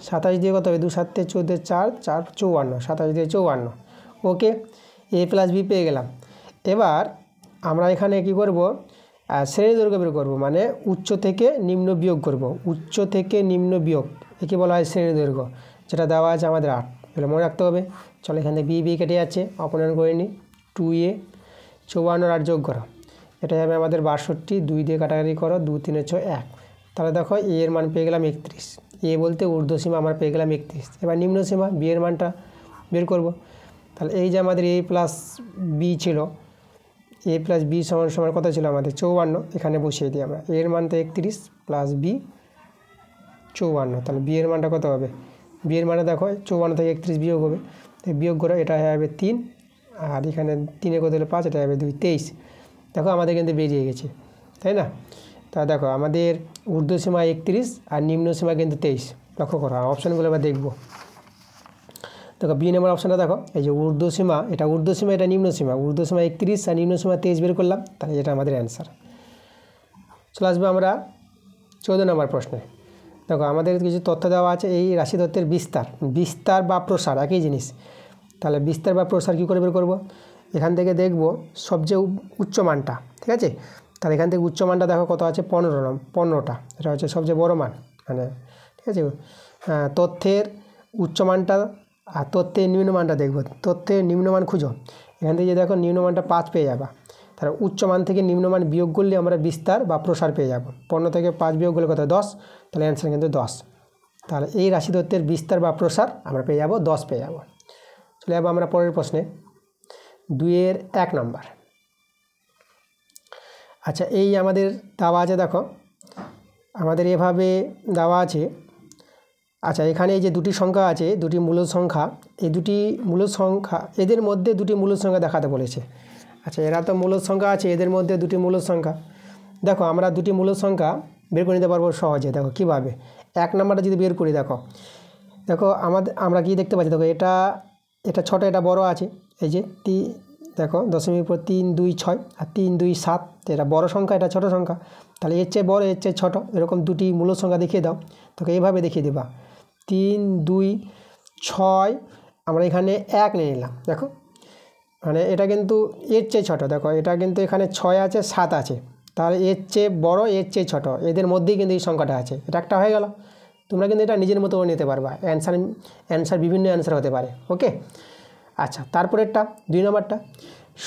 27 দিয়ে কত হবে, 2 7 14 4 4 54, 27 দিয়ে 54। ওকে, এ প্লাস বি পেয়ে গেলাম। এবার আমরা এখানে কি করব, শ্রেণী দৈর্ঘ্য বের করব, মানে উচ্চ থেকে নিম্ন বিয়োগ করব, উচ্চ থেকে নিম্ন বিয়োগ, একে বলা হয় শ্রেণী দৈর্ঘ্য, যেটা দেওয়া আছে আমাদের 8, এগুলো মনে রাখতে হবে। চলো এখান থেকে বি কেটে যাচ্ছে, অপনয়ন করে নিই, 2a 54 আর যোগ করো, এটা যাবে আমাদের 62, 2 দিয়ে কাটাকাটি করো, 2 3 6 1। তাহলে দেখো এ এর মান পেয়ে গেলাম 31, এ বলতে ঊর্ধ্বসীমা আমরা পেয়ে গেলাম 31। এবার নিম্নসীমা বি এর মানটা বের করব। তাহলে এই যে আমাদের এ প্লাস বি ছিল, এ প্লাস বি সমান কত ছিল আমাদের 54, এখানে বসিয়ে দিই আমরা, এর মান তো 31 প্লাস বি 54, তাহলে বি এর মানটা কত হবে, বি এর মানে দেখো 54 থেকে 31 বিয়োগ হবে, বিয়োগ করে এটা হবে 3, আর এখানে 3 কত হলো 5, এটা হবে 2 23। দেখো আমাদের কিন্তু বেরিয়ে গেছে, তাই না। তা দেখো আমাদের ঊর্ধ্বসীমা 31 আর নিম্নসীমা কিন্তু 23, লক্ষ্য করো। অপশানগুলো এবার দেখবো, দেখো বি নম্বর অপশানটা দেখো, এই যে ঊর্ধ্বসীমা, এটা ঊর্ধ্বসীমা, এটা নিম্নসীমা, ঊর্ধ্বসীমা 31 আর নিম্নসীমা 23 বের করলাম, তাহলে এটা আমাদের অ্যান্সার। চলে আসবে আমরা 14 নম্বর প্রশ্নে। দেখো আমাদের কিছু তথ্য দেওয়া আছে, এই রাশি তত্ত্বের বিস্তার বা প্রসার একই জিনিস। তাহলে বিস্তার বা প্রসার কী করে বের করব, এখান থেকে দেখব সবচেয়ে উচ্চ মানটা, ঠিক আছে। তাহলে এখান থেকে উচ্চ মানটা দেখো কত আছে, 15টা, এটা হচ্ছে সবচেয়ে বড় মান, মানে ঠিক আছে। তথ্যের উচ্চ মানটা আর তথ্যের নিম্নমানটা দেখব, তথ্যের নিম্নমান খুঁজো, এখান থেকে দেখো নিম্নমানটা 5 পেয়ে যাবা। তাহলে উচ্চ মান থেকে নিম্নমান বিয়োগ করলে আমরা বিস্তার বা প্রসার পেয়ে যাব। 15 থেকে 5 বিয়োগ করলে কত, 10, তাহলে অ্যান্সার কিন্তু 10। তাহলে এই রাশি তত্ত্বের বিস্তার বা প্রসার আমরা পেয়ে যাব 10 পেয়ে যাব। চলে যাবো আমরা পরের প্রশ্নে, 2-এর 1 নম্বর। আচ্ছা এই আমাদের দেওয়া আছে, দেখো আমাদের এভাবে দেওয়া আছে। আচ্ছা এখানে এই যে দুটি সংখ্যা আছে, দুটি মূলদ সংখ্যা, এই দুটি মূলদ সংখ্যা, এদের মধ্যে দুটি মূলদ সংখ্যা দেখাতে বলেছে। আচ্ছা এরা তো মূলদ সংখ্যা আছে, এদের মধ্যে দুটি মূলদ সংখ্যা। দেখো আমরা দুটি মূলদ সংখ্যা বের করে নিতে পারবো সহজে। দেখো কীভাবে, 1 নম্বরটা যদি বের করি, দেখো আমরা কি দেখতে পাচ্ছি, দেখো এটা ছোট, এটা বড় আছে, এই যে দেখো দশমিক পর 3 2 6 আর 3 2 7, এটা বড় সংখ্যা, এটা ছোট সংখ্যা। তাহলে এর চেয়ে বড়, এর চেয়ে ছোট, এরকম দুটি মূলদ সংখ্যা দেখিয়ে দাও। তোকে এইভাবে দেখিয়ে দেবা, 3 2 6, আমরা এখানে 1 নিয়ে নিলাম। দেখো মানে এটা কিন্তু এর চেয়ে ছোট, দেখো এটা কিন্তু এখানে 6 আছে 7 আছে, তাহলে এর চেয়ে বড়, এর চেয়ে ছোট, এদের মধ্যেই কিন্তু এই সংখ্যাটা আছে, এটা একটা হয়ে গেল। তোমরা কিন্তু এটা নিজের মতো করে নিতে পারবা, অ্যান্সার বিভিন্ন অ্যান্সার হতে পারে। ওকে, আচ্ছা তারপরেরটা 2 নম্বরটা,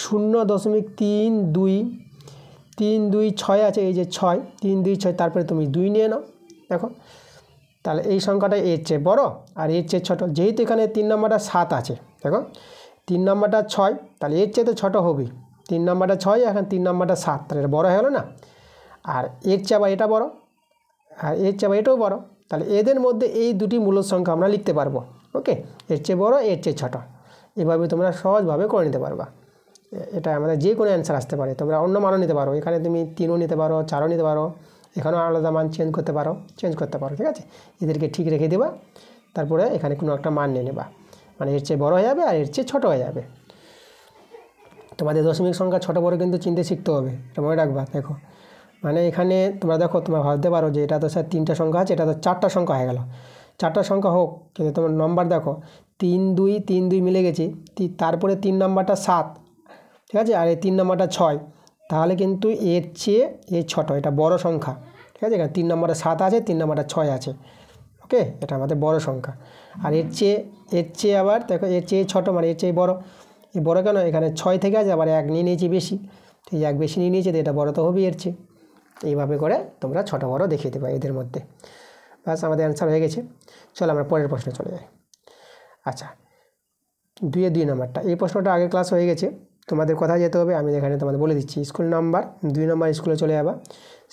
0.326 আছে, এই যে 6 3 2 6, তারপরে তুমি 2 নিয়ে নাও। দেখো তাহলে এই সংখ্যাটা এর চেয়ে বড় আর এর চেয়ে ছোট, যেহেতু এখানে 3 নম্বরটা 7 আছে, দেখো 3 নম্বরটা 6, তাহলে এর চেয়ে তো ছোটো হবেই, 3 নাম্বারটা 6, এখন 3 নাম্বারটা 7, তাহলে এটা বড় হয়ে গেল না। আর এর চেয়ে আবার এটা বড়, আর এর চেয়ে আবার এটাও বড়, তাহলে এদের মধ্যে এই দুটি মূলদ সংখ্যা আমরা লিখতে পারবো। ওকে, এর চেয়ে বড়, এর চেয়ে ছোট, এভাবে তোমরা সহজভাবে করে নিতে পারবা। এটা আমাদের যে কোনো অ্যান্সার আসতে পারে, তোমরা অন্য মানও নিতে পারো, এখানে তুমি 3ও নিতে পারো, 4ও নিতে পারো, এখানেও আলাদা মান চেঞ্জ করতে পারো, ঠিক আছে। এদেরকে ঠিক রেখে দেবা, তারপরে এখানে কোনো একটা মান নিয়ে নেবা, মানে এর চেয়ে বড় হয়ে যাবে আর এর চেয়ে ছোট হয়ে যাবে। তোমাদের দশমিক সংখ্যা ছোট বড় কিন্তু চিনতে শিখতে হবে, এটা মনে রাখবা। দেখো মানে এখানে তোমরা দেখো, তোমরা ভাবতে পারো যে এটা তো স্যার 3টা সংখ্যা আছে, এটা তো 4টা সংখ্যা হয়ে গেল। 4টা সংখ্যা হোক, কিন্তু তোমার নম্বর দেখো 3 2 3 2 মিলে গেছে, তারপরে 3 নাম্বারটা 7, ঠিক আছে, আর এই 3 নাম্বারটা 6, তাহলে কিন্তু এর চেয়ে এই ছোট, এটা বড় সংখ্যা, ঠিক আছে। এখানে 3 নাম্বারটা 7 আছে, 3 নাম্বারটা 6 আছে, ওকে, এটা আমাদের বড় সংখ্যা। আর এর চেয়ে আবার দেখো এর চেয়ে ছোট, মানে এর চেয়ে বড়। এই বড় কেন, এখানে 6 থেকে আছে, আবার 1 নিয়ে নিয়েছি বেশি, এই 1 বেশি নিয়ে নিয়েছে, তো এটা বড় তো হবেই এর চেয়ে। এইভাবে করে তোমরা ছোট বড় দেখিয়ে দেবে এদের মধ্যে। ব্যাস, আমাদের অ্যান্সার হয়ে গেছে। চলো আমরা পরের প্রশ্নে চলে যাই। আচ্ছা, 2 নাম্বারটা, এই প্রশ্নটা আগের ক্লাস হয়ে গেছে, তোমাদের কোথায় যেতে হবে আমি এখানে তোমাদের বলে দিচ্ছি। স্কুল নাম্বার 2 নাম্বার স্কুলে চলে যাবা,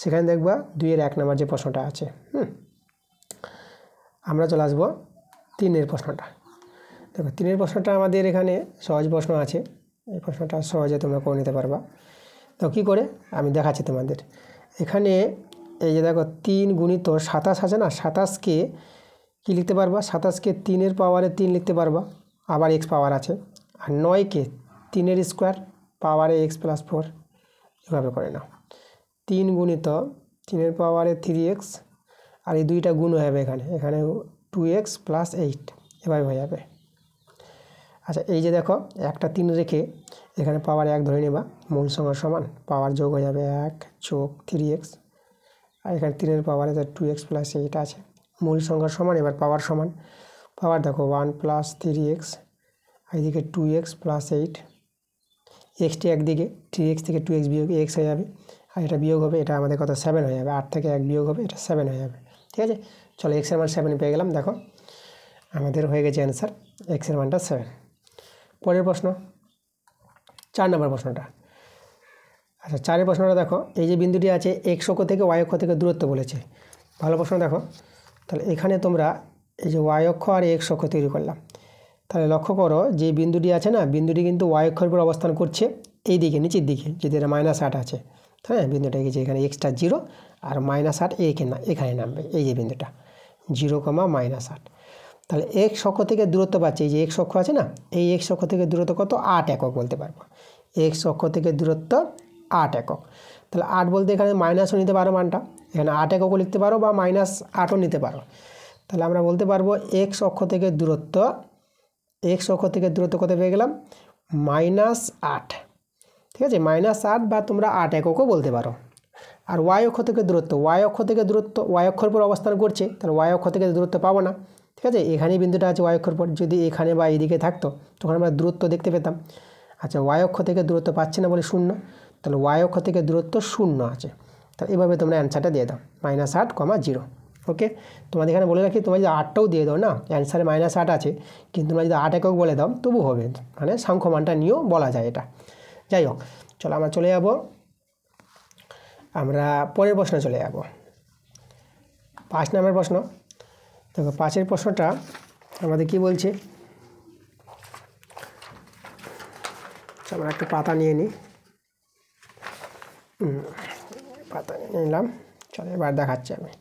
সেখানে দেখবা 2-এর 1 নাম্বার যে প্রশ্নটা আছে। আমরা চলে আসবো 3-এর প্রশ্নটা। দেখো 3-এর প্রশ্নটা আমাদের এখানে সহজ প্রশ্ন আছে, এই প্রশ্নটা সহজে তোমরা করে নিতে পারবা। তো কী করে আমি দেখাচ্ছি তোমাদের। এখানে এই যে দেখো 3 গুণিত 27 আছে না, 27কে কী লিখতে পারবা, 27কে 3-এর পাওয়ারে 3 লিখতে পারবা, আবার x পাওয়ার আছে। আর 9কে 3-এর স্কোয়ার পাওয়ারে x + 4, এভাবে করে নাও। 3 গুণিত 3-এর পাওয়ারে 3x, আর এই দুইটা গুণ হয়ে যাবে এখানে 2x + 8, এভাবে হয়ে যাবে। আচ্ছা, এই যে দেখো একটা 3 রেখে এখানে পাওয়ার 1 ধরে নেবা, মূল সংখ্যার সমান, পাওয়ার যোগ হয়ে যাবে 1 যোগ 3x, আর এখানে 3-এর পাওয়ারে 2x + 8 আছে, মূল সংখ্যার সমান, এবার পাওয়ার সমান। পাওয়ার দেখো 1 + 3x, আর এদিকে 2x + 8, এক্সটি একদিকে, 3x থেকে 2x বিয়োগ x হয়ে যাবে, আর এটা বিয়োগ হবে, এটা আমাদের কত 7 হয়ে যাবে, 8 থেকে 1 বিয়োগ হবে, এটা 7 হয়ে যাবে, ঠিক আছে। চলো x-এর মান 7 পেয়ে গেলাম, দেখো আমাদের হয়ে গেছে অ্যান্সার, x-এর মানটা 7। পরের প্রশ্ন 4 নম্বর প্রশ্নটা। আচ্ছা, 4-এর প্রশ্নটা দেখো, এই যে বিন্দুটি আছে x অক্ষ থেকে y অক্ষ থেকে দূরত্ব বলেছে, ভালো প্রশ্ন। দেখো তাহলে এখানে তোমরা এই যে y অক্ষ আর x অক্ষ তৈরি করলাম, তাহলে লক্ষ্য করো যে বিন্দুটি আছে না, বিন্দুটি কিন্তু y অক্ষের উপর অবস্থান করছে এই দিকে, নিচের দিকে, যদি এটা -8 আছে, হ্যাঁ, বিন্দুটা গেছে এখানে x-টা 0 আর -8 এখানে নামবে, এই যে বিন্দুটা 0, -8। তাহলে x অক্ষ থেকে দূরত্ব পাচ্ছে, এই যে x অক্ষ আছে না, এই x অক্ষ থেকে দূরত্ব কত, 8 একক বলতে পারবো। x অক্ষ থেকে দূরত্ব 8 একক, তাহলে 8 বলতে এখানে মাইনাসও নিতে পারো মানটা, এখানে 8 এককও লিখতে পারো বা -8ও নিতে পারো। তাহলে আমরা বলতে পারবো x অক্ষ থেকে দূরত্ব কত পেয়ে গেলাম, -8, ঠিক আছে, -8 বা তোমরা 8 এককও বলতে পারো। আর y অক্ষ থেকে দূরত্ব, y অক্ষের উপর অবস্থান করছে, তাহলে y অক্ষ থেকে দূরত্ব পাবো না, ঠিক আছে। এখানেই বিন্দুটা আছে y অক্ষের উপর, যদি এখানে বা এইদিকে থাকতো তখন আমরা দূরত্ব দেখতে পেতাম। আচ্ছা, y অক্ষ থেকে দূরত্ব পাচ্ছে না বলে 0, তাহলে y অক্ষ থেকে দূরত্ব 0 আছে, তাহলে এভাবে তোমরা অ্যান্সারটা দিয়ে দাও, -8, 0। ওকে, তোমাদের এখানে বলে রাখি, তোমরা যদি 8টাও দিয়ে দাও না, অ্যান্সারে -8 আছে, কিন্তু তোমরা যদি 8 একক বলে দাও তবু হবে, মানে সংখ্যমানটা নিয়েও বলা যায় এটা। যাই হোক, চলো আমরা চলে যাব, আমরা পরের প্রশ্নে চলে যাব। 5 নম্বর প্রশ্ন। দেখো 5-এর প্রশ্নটা আমাদের কি বলছে, আমরা একটা পাতা নিয়ে নিই, পাতা নিয়ে নিলাম, চলো এবার দেখাচ্ছি আমি।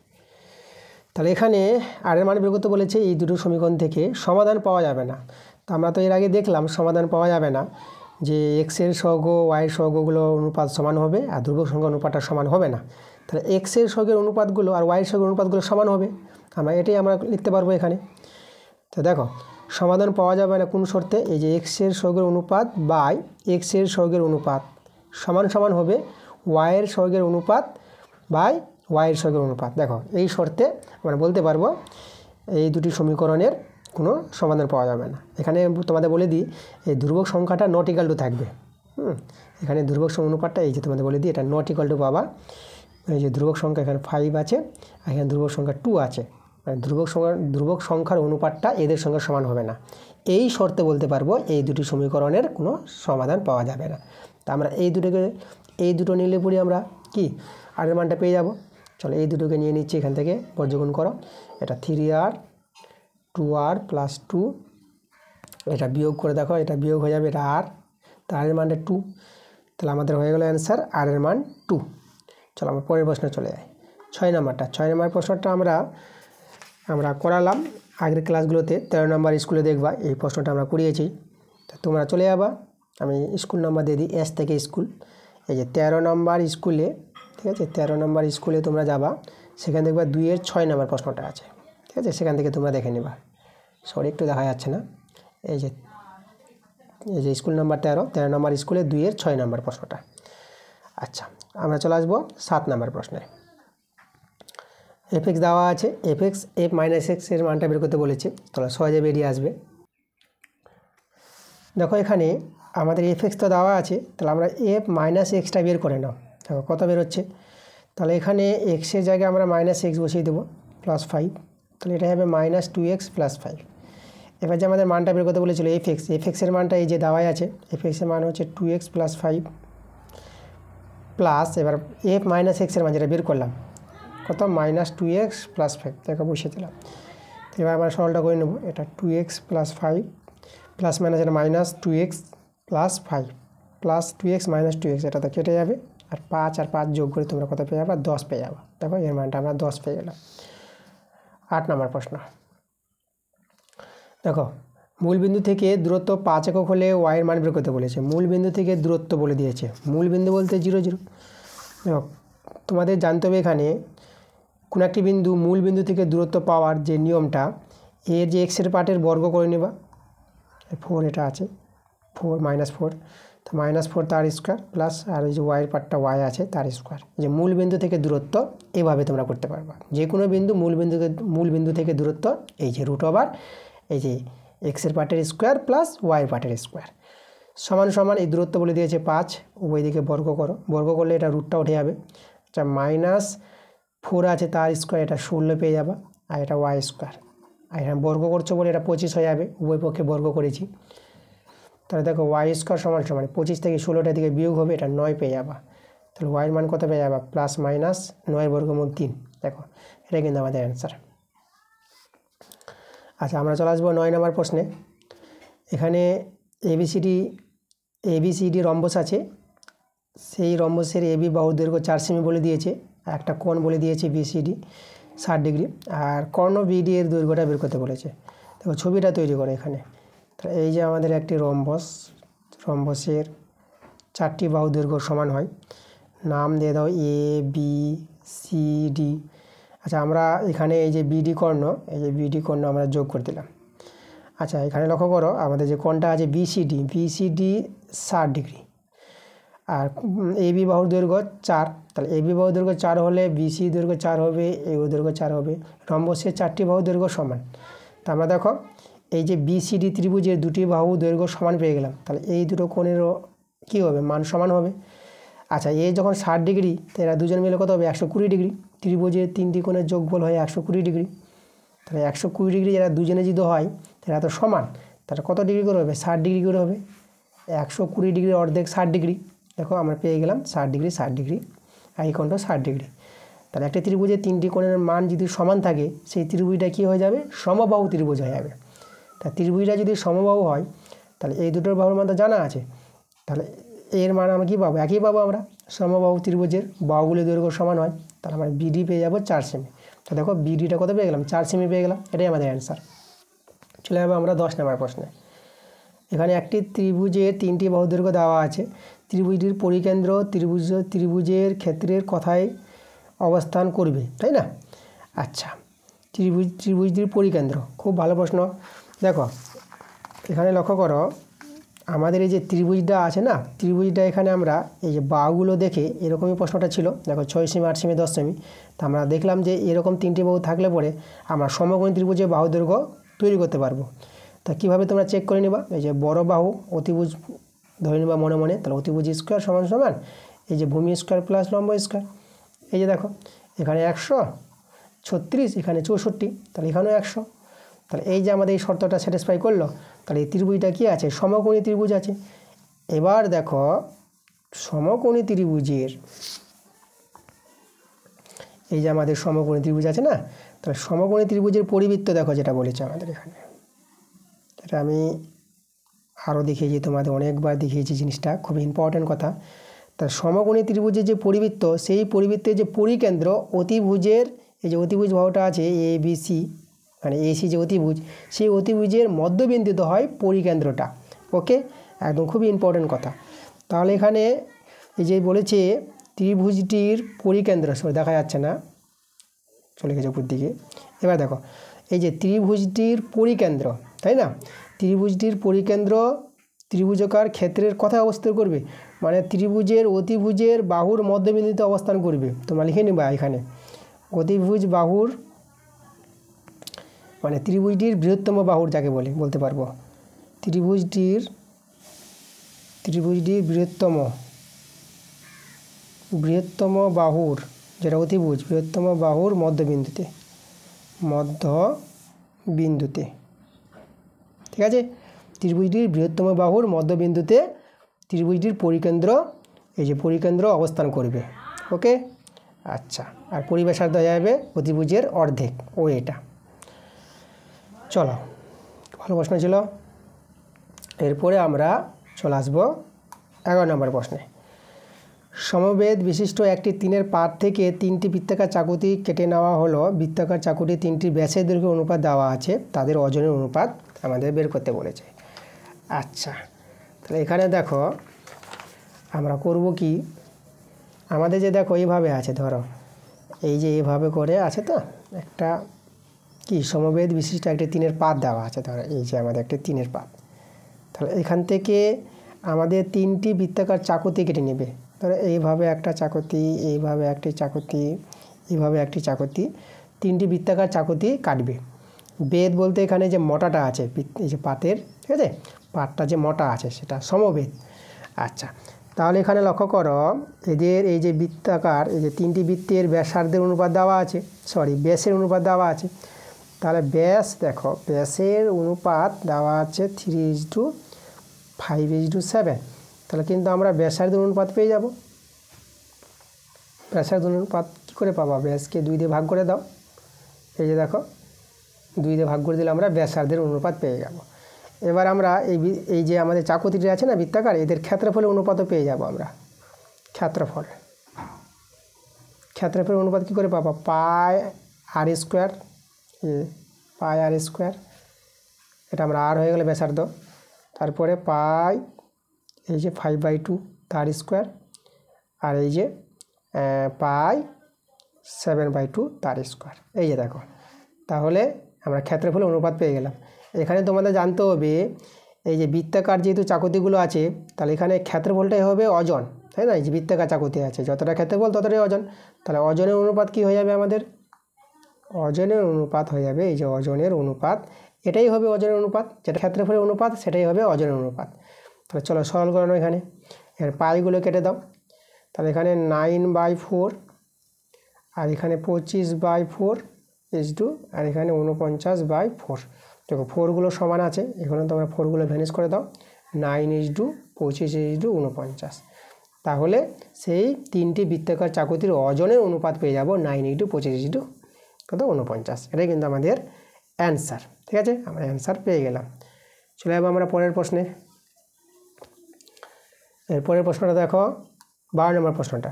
তাহলে এখানে আর এর মান বের করতে বলেছে, এই দুটো সমীকরণ থেকে সমাধান পাওয়া যাবে না। তো আমরা তো এর আগে দেখলাম সমাধান পাওয়া যাবে না, যে x-এর সহগ y-এর সহগগুলো অনুপাত সমান হবে, আর ধ্রুবক সংখ্যার অনুপাতটা সমান হবে না। তাহলে x-এর সহগের অনুপাতগুলো আর y-এর সহগের অনুপাতগুলো সমান হবে, এটাই আমরা লিখতে পারবো এখানে। তো দেখো সমাধান পাওয়া যাবে না কোন শর্তে, এই যে x-এর সহগের অনুপাত বাই x-এর সহগের অনুপাত সমান হবে y-এর সহগের অনুপাত বাই y-এর সহগের অনুপাত। দেখো এই শর্তে আমরা বলতে পারবো এই দুটি সমীকরণের কোনো সমাধান পাওয়া যাবে না। এখানে তোমাদের বলে দিই, এই ধ্রুবক সংখ্যাটা নট ইকাল টু থাকবে। এখানে ধ্রুবক অনুপাতটা এই যে তোমাদের বলে দিই, এটা নট ইকাল টু পাবা। এই যে ধ্রুবক সংখ্যা এখানে 5 আছে, আর এখানে ধ্রুবক সংখ্যা 2 আছে, মানে ধ্রুবক সংখ্যার অনুপাতটা এদের সঙ্গে সমান হবে না। এই শর্তে বলতে পারবো এই দুটি সমীকরণের কোনো সমাধান পাওয়া যাবে না। তা আমরা এই দুটো নিলে পরে আমরা কি আর এর মানটা পেয়ে যাব। চলো এই দুটোকে নিয়ে নিচ্ছি, এখান থেকে বর্গগুণ করো। এটা 3r 2r প্লাস 2, এটা বিয়োগ করে দেখো, এটা বিয়োগ হয়ে যাবে, এটা আর, তার এর মানটা 2, তাহলে আমাদের হয়ে গেল অ্যান্সার আর এর মান 2। চলো আমরা পরের প্রশ্নে চলে যাই। 6 নম্বর প্রশ্নটা আমরা করালাম আগের ক্লাসগুলোতে। 13 নম্বর স্কুলে দেখবা এই প্রশ্নটা আমরা করিয়েছি। তো তোমরা চলে যাবা, আমি স্কুল নাম্বার দিয়ে দিই, এস থেকে স্কুল। এই যে 13 নম্বর স্কুলে, ঠিক আছে, 13 নম্বর স্কুলে তোমরা যাবা, সেখানে দেখবা 2-এর 6 নম্বর প্রশ্নটা আছে, ঠিক আছে, সেখান থেকে তোমরা দেখে নিবা। সরি একটু দেখা যাচ্ছে না, এই যে স্কুল নাম্বার 13 নম্বর স্কুলে 2-এর 6 নম্বর প্রশ্নটা। আচ্ছা, আমরা চলে আসবো 7 নম্বর প্রশ্নে। এফ এক্স দেওয়া আছে, এফ মাইনাস এক্স এর মানটা বের করতে বলেছে, তাহলে সহজে বেরিয়ে আসবে। দেখো এখানে আমাদের এফ এক্স তো দেওয়া আছে, তাহলে আমরা এফ মাইনাস এক্সটা বের করে নাও। দেখো কত বেরোচ্ছে, তাহলে এখানে এক্সের জায়গায় আমরা মাইনাস এক্স বসিয়ে দেবো, +5, তাহলে এটা হবে -2x + 5। এবার যে আমাদের মানটা বের করতে বলেছিল এফ এক্সের মানটা এই যে দেওয়াই আছে, এফ এক্সের মান হচ্ছে 2x + 5 প্লাস, এবার এফ মাইনাস এক্সের মান যেটা বের করলাম কত, -2x + 5, দেখো বসিয়ে দিলাম। এবার আমরা সরলটা করে নেব, এটা 2x + 5 প্লাস মাইনাস এটা -2x + 5 প্লাস 2x - 2x, এটা তো কেটে যাবে, আর 5 আর 5 যোগ করে তোমরা কত পেয়ে যাবে, 10 পেয়ে যাবে। দেখো এর মানটা আমরা 10 পেয়ে গেলাম। 8 নম্বর প্রশ্ন দেখো, মূলবিন্দু থেকে দূরত্ব 5 একক হলে y এর মান বের করতে বলেছে। মূলবিন্দু থেকে দূরত্ব বলে দিয়েছে, মূলবিন্দু বলতে 0 0। দেখো তোমাদের জানতে হবে এখানে কোনো একটি বিন্দু মূলবিন্দু থেকে দূরত্ব পাওয়ার যে নিয়মটা, এর যে এক্সের পার্টের বর্গ করে নেবা, 4 এটা আছে, 4 -4, তো -4 তার স্কোয়ার প্লাস, আর ওই যে ওয়াইয়ের পার্টটা ওয়াই আছে তার স্কোয়ার। যে মূলবিন্দু থেকে দূরত্ব এভাবে তোমরা করতে পারবা, যে কোনো বিন্দু মূলবিন্দু থেকে দূরত্ব এই যে √, এই যে এক্সের পার্টের স্কোয়ার প্লাস ওয়াইয়ের পার্টের স্কোয়ার সমান সমান, এই দূরত্ব বলে দিয়েছে 5, উভয় দিকে বর্গ করো, বর্গ করলে এটা √টা উঠে যাবে। আচ্ছা, -4 আছে তার স্কোয়ার, এটা 16 পেয়ে যাবা, আর এটা ওয়াই স্কোয়ার, আর এখানে বর্গ করছো বলে এটা 25 হয়ে যাবে, উভয় পক্ষে বর্গ করেছি। তাহলে দেখো ওয়াই স্কোয়ার সমান 25 থেকে 16টা দিকে বিয়োগ হবে, এটা 9 পেয়ে যাবা। তাহলে ওয়াইয়ের মান কত পেয়ে যাবা, +-9 বর্গমূল 3। দেখো এটা কিন্তু আমাদের অ্যান্সার। আচ্ছা, আমরা চলে আসবো 9 নম্বর প্রশ্নে। এখানে এবিসিডি রম্বস আছে, সেই রম্বসের এবি বাহুর দৈর্ঘ্য 4 সেমি বলে দিয়েছে, একটা কোণ বলে দিয়েছে বিসিডি 60 ডিগ্রি, আর কর্ণ বিডি এর দৈর্ঘ্যটা বের করতে বলেছে। দেখো ছবিটা তৈরি করো এখানে। তাহলে এই যে আমাদের একটি রম্বসের 4টি বাহু দৈর্ঘ্য সমান হয়, নাম দিয়ে দাও এ বি সি ডি। আচ্ছা, আমরা এখানে এই যে বিডি কর্ণ, এই যে বিডি কর্ণ আমরা যোগ করে দিলাম। আচ্ছা, এখানে লক্ষ্য করো আমাদের যে কোণটা আছে বিসিডি 60 ডিগ্রি, আর এবি বাহুর দৈর্ঘ্য 4, তাহলে এবি বাহুর দৈর্ঘ্য 4 হলে বিসি দৈর্ঘ্য 4 হবে, এবি দৈর্ঘ্য 4 হবে। রম্বসের 4টি বাহু দৈর্ঘ্য সমান, তা আমরা দেখো এই যে বিসিডি ত্রিভুজের 2টি বাহু দৈর্ঘ্য সমান পেয়ে গেলাম, তাহলে এই দুটো কোণেরও কী হবে, মান সমান হবে। আচ্ছা, এই যখন 60 ডিগ্রি, তো এরা দুজন মিলে কত হবে, 120 ডিগ্রি। ত্রিভুজের 3টি কোণের যোগফল হয় 120 ডিগ্রি, তাহলে 120 ডিগ্রি এরা দুজনে যদি হয়, এরা তো সমান, তাহলে কত ডিগ্রি করে হবে, 60 ডিগ্রি করে হবে। 120 ডিগ্রি অর্ধেক 60 ডিগ্রি, দেখো আমরা পেয়ে গেলাম 60 ডিগ্রি, আর এই কোণটা 60 ডিগ্রি। তাহলে একটা ত্রিভুজের 3টি কোণের মান যদি সমান থাকে, সেই ত্রিভুজটা কী হয়ে যাবে, সমবাহু ত্রিভুজ হয়ে যাবে। তা ত্রিভুজটা যদি সমবাহু হয়, তাহলে এই দুটোর বাহুর মান তো জানা আছে, তাহলে এর মান আমরা কী পাবো, একই পাবো আমরা। সমবাহু ত্রিভুজের বাহুগুলির দৈর্ঘ্য সমান হয়, তাহলে আমরা বিডি পেয়ে যাবো 4 সেমি। তো দেখো বিডিটা কত পেয়ে গেলাম, 4 সেমি পেয়ে গেলাম, এটাই আমাদের অ্যান্সার। চলে যাবো আমরা 10 নম্বর প্রশ্নে। এখানে একটি ত্রিভুজের 3টি বাহু দৈর্ঘ্য দেওয়া আছে, ত্রিভুজটির পরিকেন্দ্র ত্রিভুজের ক্ষেত্রের কথায় অবস্থান করবে, তাই না? আচ্ছা, ত্রিভুজটির পরিকেন্দ্র, খুব ভালো প্রশ্ন। দেখো এখানে লক্ষ্য করো আমাদের এই যে ত্রিভুজটা আছে না, ত্রিভুজটা এখানে আমরা এই যে বাহুগুলো দেখে এরকমই প্রশ্নটা ছিল, দেখো 6 সেমি 8 সেমি 10 সেমি। তা আমরা দেখলাম যে এরকম 3টি বাহু থাকলে পরে আমরা সমকোণী ত্রিভুজের বাহু দৈর্ঘ্য তৈরি করতে পারবো। তা কীভাবে তোমরা চেক করে নিবা, এই যে বড় বাহু অতিভুজ ধরে নিবা মনে মনে, তাহলে অতিভুজ স্কোয়ার সমান সমান এই যে ভূমি স্কোয়ার প্লাস লম্ব স্কোয়ার। এই যে দেখো এখানে 136, এখানে 64, তাহলে এখানেও 100, তাহলে এই যে আমাদের এই শর্তটা স্যাটিসফাই করলো, তাহলে এই ত্রিভুজটা কি আছে, সমকোণী ত্রিভুজ আছে। এবার দেখো সমকোণী ত্রিভুজের এই যে আমাদের সমকোণী ত্রিভুজ আছে না, তাহলে সমকোণী ত্রিভুজের পরিবৃত্ত দেখো যেটা বলেছে আমাদের এখানে, এটা আমি আরও দেখিয়েছি তোমাদের, অনেকবার দেখিয়েছি জিনিসটা, খুব ইম্পর্ট্যান্ট কথা। তা সমকোণী ত্রিভুজের যে পরিবৃত্ত, সেই পরিবৃত্তের যে পরিকেন্দ্র অতিভুজের, এই যে অতিভুজ বাহুটা আছে এ বি সি, মানে এসি যে অতিভুজ, সেই অতিভুজের মধ্যবিন্দুতে হয় পরিকেন্দ্রটা। ওকে, একদম খুবই ইম্পর্ট্যান্ট কথা। তাহলে এখানে এই যে বলেছে ত্রিভুজটির পরিকেন্দ্র, দেখা যাচ্ছে না, চলে গেছে উপর দিকে। এবার দেখো এই যে ত্রিভুজটির পরিকেন্দ্র, তাই না, ত্রিভুজটির পরিকেন্দ্র ত্রিভুজাকার ক্ষেত্রের কথা অবস্থান করবে, মানে ত্রিভুজের অতিভুজের বাহুর মধ্যবিন্দুতে অবস্থান করবে। তোমরা লিখে নেবা এখানে অতিভুজ বাহুর, মানে ত্রিভুজটির বৃহত্তম বাহুর যাকে বলতে পারবো, ত্রিভুজটির বৃহত্তম বাহুর, যেটা অতিভুজ, বৃহত্তম বাহুর মধ্যবিন্দুতে, ঠিক আছে, ত্রিভুজটির বৃহত্তম বাহুর মধ্যবিন্দুতে ত্রিভুজটির পরিকেন্দ্র, এই যে পরিকেন্দ্র অবস্থান করবে। ওকে, আচ্ছা, আর পরিব্যাসার্ধ হয়ে যাবে অতিভুজের অর্ধেক, ও এটা। চলো, ভালো প্রশ্ন ছিল। এরপরে আমরা চলে আসবো 11 নম্বর প্রশ্নে। সমবেত বিশিষ্ট একটি 3-এর পাত থেকে 3টি বৃত্তাকার চাকুতি কেটে নেওয়া হলো। বৃত্তাকার চাকুটি 3টি ব্যাসের দৈর্ঘ্য অনুপাত দেওয়া আছে, তাদের ওজনের অনুপাত আমাদের বের করতে বলেছে। আচ্ছা, তাহলে এখানে দেখো আমরা করব কি, আমাদের যে দেখো এইভাবে আছে, ধরো এই যে এইভাবে করে আছে, তো একটা কি সমবেত বিশিষ্ট একটি 3-এর পাত দেওয়া আছে, ধরো এই যে আমাদের একটি 3-এর পাত। তাহলে এখান থেকে আমাদের 3টি বৃত্তাকার চাকুতি কেটে নেবে। ধরো এইভাবে একটা চাকুতি, এইভাবে একটি চাকুতি, এইভাবে একটি চাকুতি, 3টি বৃত্তাকার চাকুতি কাটবে। বেদ বলতে এখানে যে মোটাটা আছে, এই যে পাতের, ঠিক আছে, পাতটা যে মোটা আছে সেটা সমবেত। আচ্ছা, তাহলে এখানে লক্ষ্য করো এদের এই যে বৃত্তাকার, এই যে 3টি বৃত্তের ব্যাসার্ধের অনুপাত দেওয়া আছে, ব্যাসের অনুপাত দেওয়া আছে। তাহলে ব্যাস দেখো, ব্যাসের অনুপাত দেওয়া আছে 3:5:7। তাহলে কিন্তু আমরা ব্যাসার্ধের অনুপাত পেয়ে যাব। ব্যাসার্ধের অনুপাত কী করে পাবা, ব্যাসকে 2 দিয়ে ভাগ করে দাও, এই যে দেখো 2 দিয়ে ভাগ করে দিলে আমরা ব্যাসার্ধের অনুপাত পেয়ে যাব। এবার আমরা এই যে আমাদের চাকুতিটি আছে না বৃত্তাকার, এদের ক্ষেত্রফলের অনুপাতও পেয়ে যাব আমরা। ক্ষেত্রফলের অনুপাত কী করে পাবা, πr², πr², এটা আমরা আর হয়ে গেলে ব্যাসার্ধ, তারপরে এই যে 5/2 তার স্কোয়ার, আর এই যে π7/2 তার স্কোয়ার, এই যে দেখো। তাহলে আমরা ক্ষেত্রফলের অনুপাত পেয়ে গেলাম। এখানে তোমাদের জানতে হবে এই যে বৃত্তাকার যেহেতু চাকুতিগুলো আছে, তাহলে এখানে ক্ষেত্রফলটাই হবে অজন, তাই না, এই যে বৃত্তাকার চাকুতি আছে যতটা ক্ষেত্রফল ততটাই অজন। তাহলে অজনের অনুপাত কি হয়ে যাবে আমাদের, অজনের অনুপাত হয়ে যাবে, এই যে অজনের অনুপাত, এটাই হবে অজনের অনুপাত, যেটা ক্ষেত্রফলের অনুপাত সেটাই হবে অজনের অনুপাত। তাহলে চলো সরল করানো, এখানে এর পাইগুলো কেটে দাও। তাহলে এখানে 9/4, আর এখানে 25/4 = আর এখানে 49/4। দেখো 4গুলো সমান আছে, এখানে তোমরা 4গুলো ভ্যানিশ করে দাও, 9:25:49। তাহলে সেই 3টি বৃত্তাকার চাকুতির ওজনের অনুপাত পেয়ে যাব 9:25:49। এটাই কিন্তু আমাদের অ্যান্সার, ঠিক আছে, আমরা অ্যান্সার পেয়ে গেলাম। চলে যাবো আমরা পরের প্রশ্নে। এরপরের প্রশ্নটা দেখো 12 নম্বর প্রশ্নটা।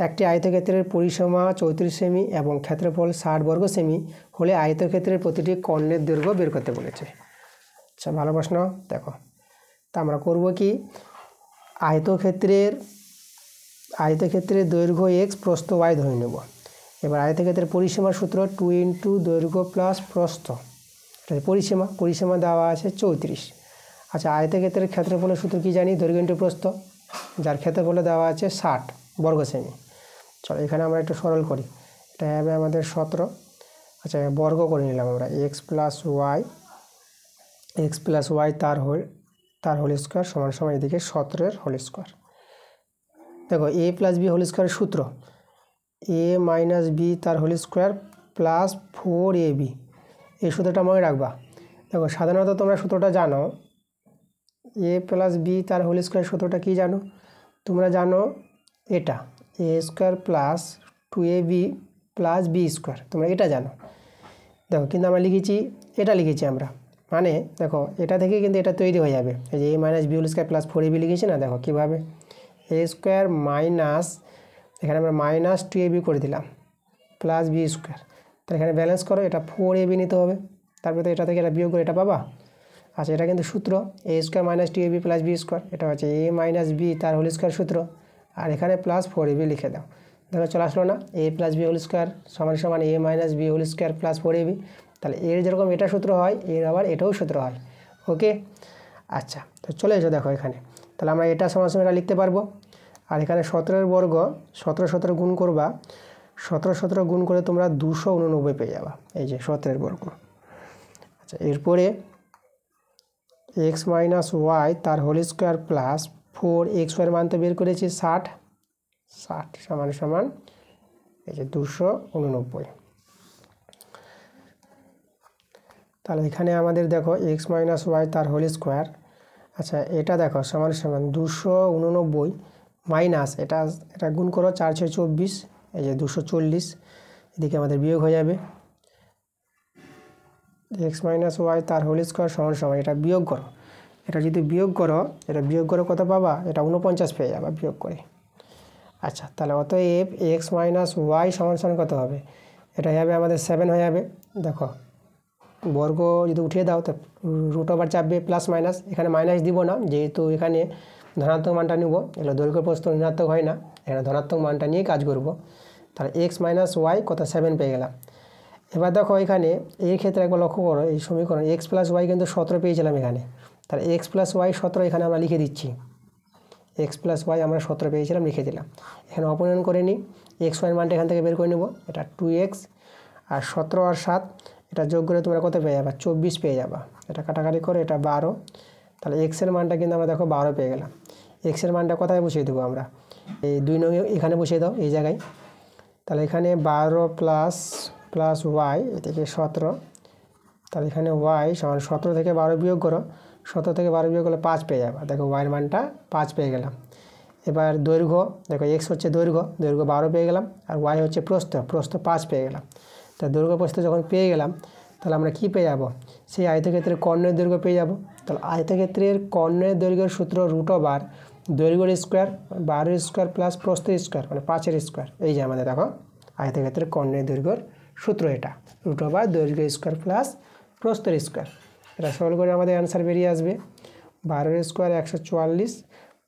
একটি আয়তক্ষেত্রের পরিসীমা 34 সেমি এবং ক্ষেত্রফল 60 বর্গ সেমি হলে আয়তক্ষেত্রের প্রতিটি কর্ণের দৈর্ঘ্য বের করতে বলেছে। আচ্ছা, ভালো প্রশ্ন। দেখো, তা আমরা করব কি, আয়তক্ষেত্রের দৈর্ঘ্য x, প্রস্থ y ধরে নেব। এবার আয়তক্ষেত্রের পরিসীমার সূত্র 2 × দৈর্ঘ্য প্লাস প্রস্থ, পরিসীমা দেওয়া আছে 34। আচ্ছা, আয়তক্ষেত্রের ক্ষেত্রফলের সূত্র কি জানি, দৈর্ঘ্য × প্রস্থ, যার ক্ষেত্রফলে দেওয়া আছে 60 বর্গ সেমি। চলো এখানে আমরা একটু সরল করি, এটা হবে আমাদের 17। আচ্ছা, বর্গ করে নিলাম আমরা, x প্লাস ওয়াই তার হোল স্কোয়ার সমান এদিকে 17 হোল স্কোয়ার। দেখো a + b হোল স্কোয়ারের সূত্র a - b তার হোল স্কোয়ার প্লাস 4ab, এই সূত্রটা মনে রাখবা। দেখো সাধারণত তোমরা সূত্রটা জানো, এ প্লাস বি তার হোল স্কোয়ার সূত্রটা কী জানো? তোমরা জানো এটা A square plus 2ab plus B square, তোমরা এটা জানো। দেখো কিন্তু আমরা লিখেছি এটা লিখেছি আমরা, মানে দেখো এটা থেকে কিন্তু এটা তৈরি হয়ে যাবে, এই যে A minus B whole square plus 4ab লিখেছি না, দেখো কীভাবে এ স্কোয়ার মাইনাস এখানে আমরা মাইনাস 2ab করে দিলাম প্লাস বি স্কোয়ার, তাহলে এখানে ব্যালেন্স করো, এটা 4ab নিতে হবে, তারপরে তো এটা থেকে এটা বিয়োগ করে এটা পাবা। আচ্ছা এটা কিন্তু সূত্র A square minus 2ab plus B square, এটা হচ্ছে এ মাইনাস বি তার হোল স্কোয়ার সূত্র, আর এখানে প্লাস 4ab লিখে দাও। দেখো চলে আসলো না, A plus B whole square সমান সমান A minus B whole square plus 4ab, তাহলে এর যেরকম এটা সূত্র হয় এর আবার এটাও সূত্র হয়। ওকে, আচ্ছা তো চলে এসো দেখো এখানে, তাহলে আমরা এটা সমান সমান এটা লিখতে পারবো। আর এখানে 17 বর্গ 17 গুণ করবা, 17 গুণ করে তোমরা 289 পেয়ে যাবা, এই যে 17 বর্গ। আচ্ছা এরপরে এক্স মাইনাস ওয়াই তার হোল স্কোয়ার প্লাস 4x এর মান তো বের করেছি 60 সমান সমান এই যে 289। তাহলে এখানে আমাদের দেখো এক্স মাইনাস ওয়াই তার হোল স্কোয়ার, আচ্ছা এটা দেখো সমান সমান 289 মাইনাস এটা গুণ করো 4 6 24, এই যে 240, এদিকে আমাদের বিয়োগ হয়ে যাবে এক্স মাইনাস ওয়াই তার হোল স্কোয়ার সমান সমান এটা বিয়োগ করো, এটা যদি বিয়োগ করো এটা বিয়োগ করে কত পাবা? এটা 49 পেয়ে যাবা বিয়োগ করে। আচ্ছা তাহলে অতএব এক্স মাইনাস ওয়াই সমান সমান কত হবে? এটা হবে আমাদের 7 হয়ে যাবে। দেখো বর্গ যদি উঠিয়ে দাও তো রুট ওভার চাপবে প্লাস মাইনাস, এখানে মাইনাস দিব না যেহেতু এখানে ধনাত্মক মানটা নিব, এগুলো দৈর্ঘ্য প্রস্থ ঋণাত্মক হয় না, এখানে ধনাত্মক মানটা নিয়ে কাজ করব। তাহলে এক্স মাইনাস ওয়াই কত 7 পেয়ে গেলাম। এবার দেখো এখানে এই ক্ষেত্রে একবার লক্ষ্য করো, এই সমীকরণ এক্স প্লাস ওয়াই কিন্তু 17 পেয়েছিলাম এখানে, তাহলে এক্স প্লাস ওয়াই 17 এখানে আমরা লিখে দিচ্ছি, এক্স প্লাস ওয়াই আমরা 17 পেয়েছিলাম লিখে দিলাম। এখানে অপনয়ন করে নিই, এক্স ওয়াইয়ের মানটা এখান থেকে বের করে নেব, এটা 2x আর 17 আর 7 এটা যোগ করে তোমরা কত পেয়ে যাবা? 24 পেয়ে যাবা। এটা কাটাকাটি করে এটা 12, তাহলে এক্সের মানটা কিন্তু আমরা দেখো 12 পেয়ে গেলাম। এক্সের মানটা কোথায় বসিয়ে দেবো আমরা? এই 2 নং এখানে বসিয়ে দাও এই জায়গায়, তাহলে এখানে 12 প্লাস ওয়াই এদিকে 17, তাহলে এখানে ওয়াই সমান 17 থেকে 12 বিয়োগ করো, 17 থেকে 12 বিয়োগ করলে 5 পেয়ে যাবা। দেখো ওয়াইয়ের মানটা 5 পেয়ে গেলাম। এবার দৈর্ঘ্য দেখো এক্স হচ্ছে দৈর্ঘ্য 12 পেয়ে গেলাম, আর ওয়াই হচ্ছে প্রস্থ 5 পেয়ে গেলাম। তা দৈর্ঘ্য প্রস্থ যখন পেয়ে গেলাম তাহলে আমরা কি পেয়ে যাব? সেই আয়তক্ষেত্রের কর্ণের দৈর্ঘ্য পেয়ে যাব। তাহলে আয়তক্ষেত্রের কর্ণের দৈর্ঘ্যের সূত্র রুট ওভার দৈর্ঘ্যের স্কোয়ার 12 স্কোয়ার প্লাস প্রস্থের স্কোয়ার মানে 5 স্কোয়ার, এই যে আমাদের দেখো আয়তক্ষেত্রের কর্ণের দৈর্ঘ্যের সূত্র এটা রুট ওভার দৈর্ঘ্য স্কোয়ার প্লাস প্রস্থের স্কোয়ার। এটা সরল করে আমাদের অ্যান্সার বেরিয়ে আসবে 12 স্কোয়ার 144,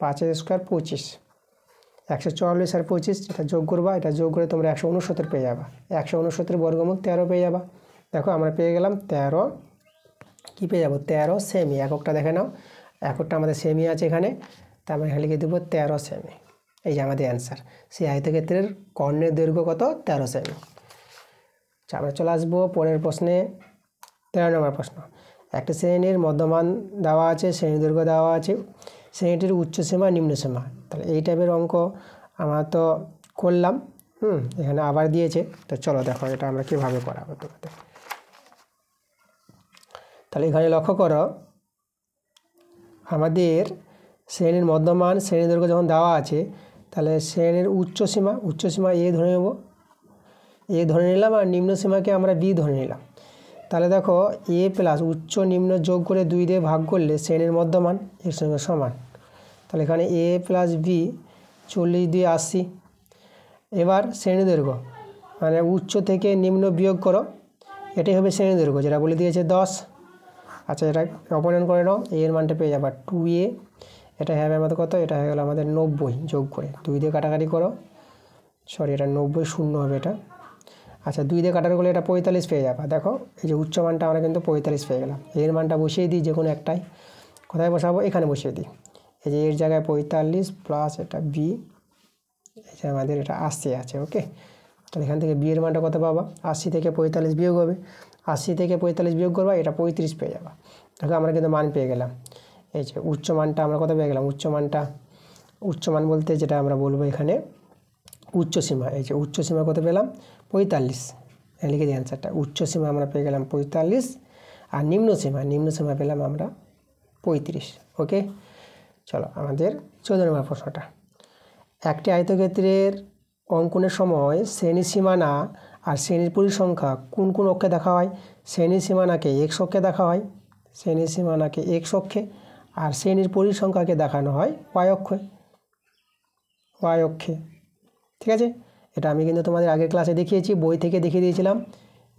5 স্কোয়ার 25, 144 আর 25 এটা যোগ করবা, এটা যোগ করে তোমরা 169 পেয়ে যাবা। 169 বর্গমূল 13 পেয়ে যাবা। দেখো আমরা পেয়ে গেলাম 13, কী পেয়ে যাবো? 13 সেমি। এককটা দেখে নাও, এককটা আমাদের সেমি আছে এখানে, তা আমরা এখানে লিখে দেবো 13 সেমি। এই যে আমাদের অ্যান্সার, সেই আয়তক্ষেত্রের কর্ণের দৈর্ঘ্য কত? 13 সেমি। আচ্ছা আমরা চলে আসবো পরের প্রশ্নে, 13 নম্বর প্রশ্ন। একটা শ্রেণীর মধ্যমান দেওয়া আছে, শ্রেণী দৈর্ঘ্য দেওয়া আছে, শ্রেণীটির উচ্চসীমা নিম্নসীমা। তাহলে এই টাইপের অঙ্ক আমরা তো করলাম, এখানে আবার দিয়েছে, তো চলো দেখো এটা আমরা কীভাবে করাবো তোমাদের। তাহলে এখানে লক্ষ্য করো আমাদের শ্রেণীর মধ্যমান শ্রেণী দৈর্ঘ্য যখন দেওয়া আছে, তাহলে শ্রেণীর উচ্চসীমা এ ধরে নেব, এ ধরে নিলাম, আর নিম্নসীমাকে আমরা বি ধরে নিলাম। তাহলে দেখো এ প্লাস উচ্চ নিম্ন যোগ করে 2 দিয়ে ভাগ করলে শ্রেণীর মধ্যমান এর সঙ্গে সমান। তাহলে এখানে এ প্লাস বি 40 দিয়ে 80। এবার শ্রেণী দৈর্ঘ্য মানে উচ্চ থেকে নিম্ন বিয়োগ করো, এটাই হবে শ্রেণী দৈর্ঘ্য, যেটা বলে দিয়েছে 10। আচ্ছা এটা অপনয়ন করে নাও, এর মানটা পেয়ে যাবা 2a, এটা হবে আমাদের কত? এটা হয়ে গেল আমাদের 90 যোগ করে 2 দিয়ে কাটাকাটি করো, সরি এটা 90 শূন্য হবে এটা। আচ্ছা 2 দিয়ে কাটার করলে এটা 45 পেয়ে যাবা। দেখো এই যে উচ্চ মানটা আমরা কিন্তু 45 পেয়ে গেলাম। এর মানটা বসিয়ে দিই যে কোনো একটাই, কোথায় বসাবো? এখানে বসিয়ে দিই, এই যে এর জায়গায় 45 প্লাস এটা বি, এই যে আমাদের এটা 80 আছে। ওকে, তাহলে এখান থেকে বি এর মানটা কত পাবা? 80 থেকে 45 বিয়োগ হবে, 80 থেকে 45 বিয়োগ করবা, এটা 35 পেয়ে যাবা। দেখো আমরা কিন্তু মান পেয়ে গেলাম। এই যে উচ্চ মানটা আমরা কত পেয়ে গেলাম? উচ্চ মান বলতে যেটা আমরা বলবো এখানে উচ্চসীমা, এই যে উচ্চসীমা কত পেলাম? 45, লিখে দিই অ্যান্সারটা। উচ্চসীমা আমরা পেয়ে গেলাম 45, আর নিম্ন সীমা পেলাম আমরা 35। ওকে, চলো আমাদের 14 নম্বর প্রশ্নটা। একটি আয়তক্ষেত্রের অঙ্কনের সময় শ্রেণীর সীমানা আর শ্রেণীর পরিসংখ্যা কোন কোন অক্ষে দেখা হয়? শ্রেণীর সীমানাকে x অক্ষে দেখা হয়, শ্রেণীর সীমানাকে x অক্ষে, আর শ্রেণীর পরিসংখ্যাকে দেখানো হয় y অক্ষে। ঠিক আছে, এটা আমি কিন্তু তোমাদের আগের ক্লাসে দেখিয়েছি, বই থেকে দেখিয়ে দিয়েছিলাম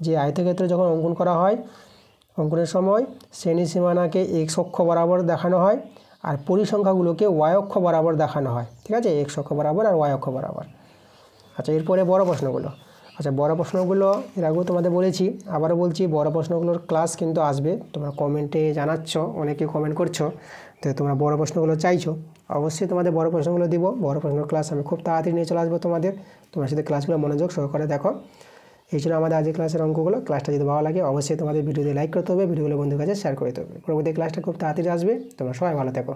যে আয়তক্ষেত্র যখন অঙ্কন করা হয়, অঙ্কনের সময় শ্রেণীর সীমানাকে x অক্ষ বরাবর দেখানো হয় আর পরিসংখ্যাগুলোকে y অক্ষ বরাবর দেখানো হয়। ঠিক আছে, x অক্ষ বরাবর আর y অক্ষ বরাবর। আচ্ছা, এরপরে বড় প্রশ্নগুলো। আচ্ছা, বড় প্রশ্নগুলো এর আগেও তোমাদের বলেছি, আবারও বলছি, বড় প্রশ্নগুলোর ক্লাস কিন্তু আসবে। তোমরা কমেন্টে জানাচ্ছ, অনেকে কমেন্ট করছো, তো তোমরা বড় প্রশ্নগুলো চাইছো, অবশ্যই তোমাদের বড় প্রশ্নগুলো দিব। বড় প্রশ্নের ক্লাস আমি খুব তাড়াতাড়ি নিয়ে চলে আসবো তোমাদের সাথে। ক্লাসগুলো মনোযোগ সহকারে দেখো। এই জন্য আমাদের আজকের ক্লাসের অঙ্কগুলো। ক্লাসটা যদি ভালো লাগে অবশ্যই তোমাদের ভিডিওতে লাইক করতে হবে, ভিডিওগুলো বন্ধুদের কাছে শেয়ার করে দিতে হবে। পরবর্তী ক্লাসটা খুব তাড়াতাড়ি আসবে। তোমরা সবাই ভালো থেকো।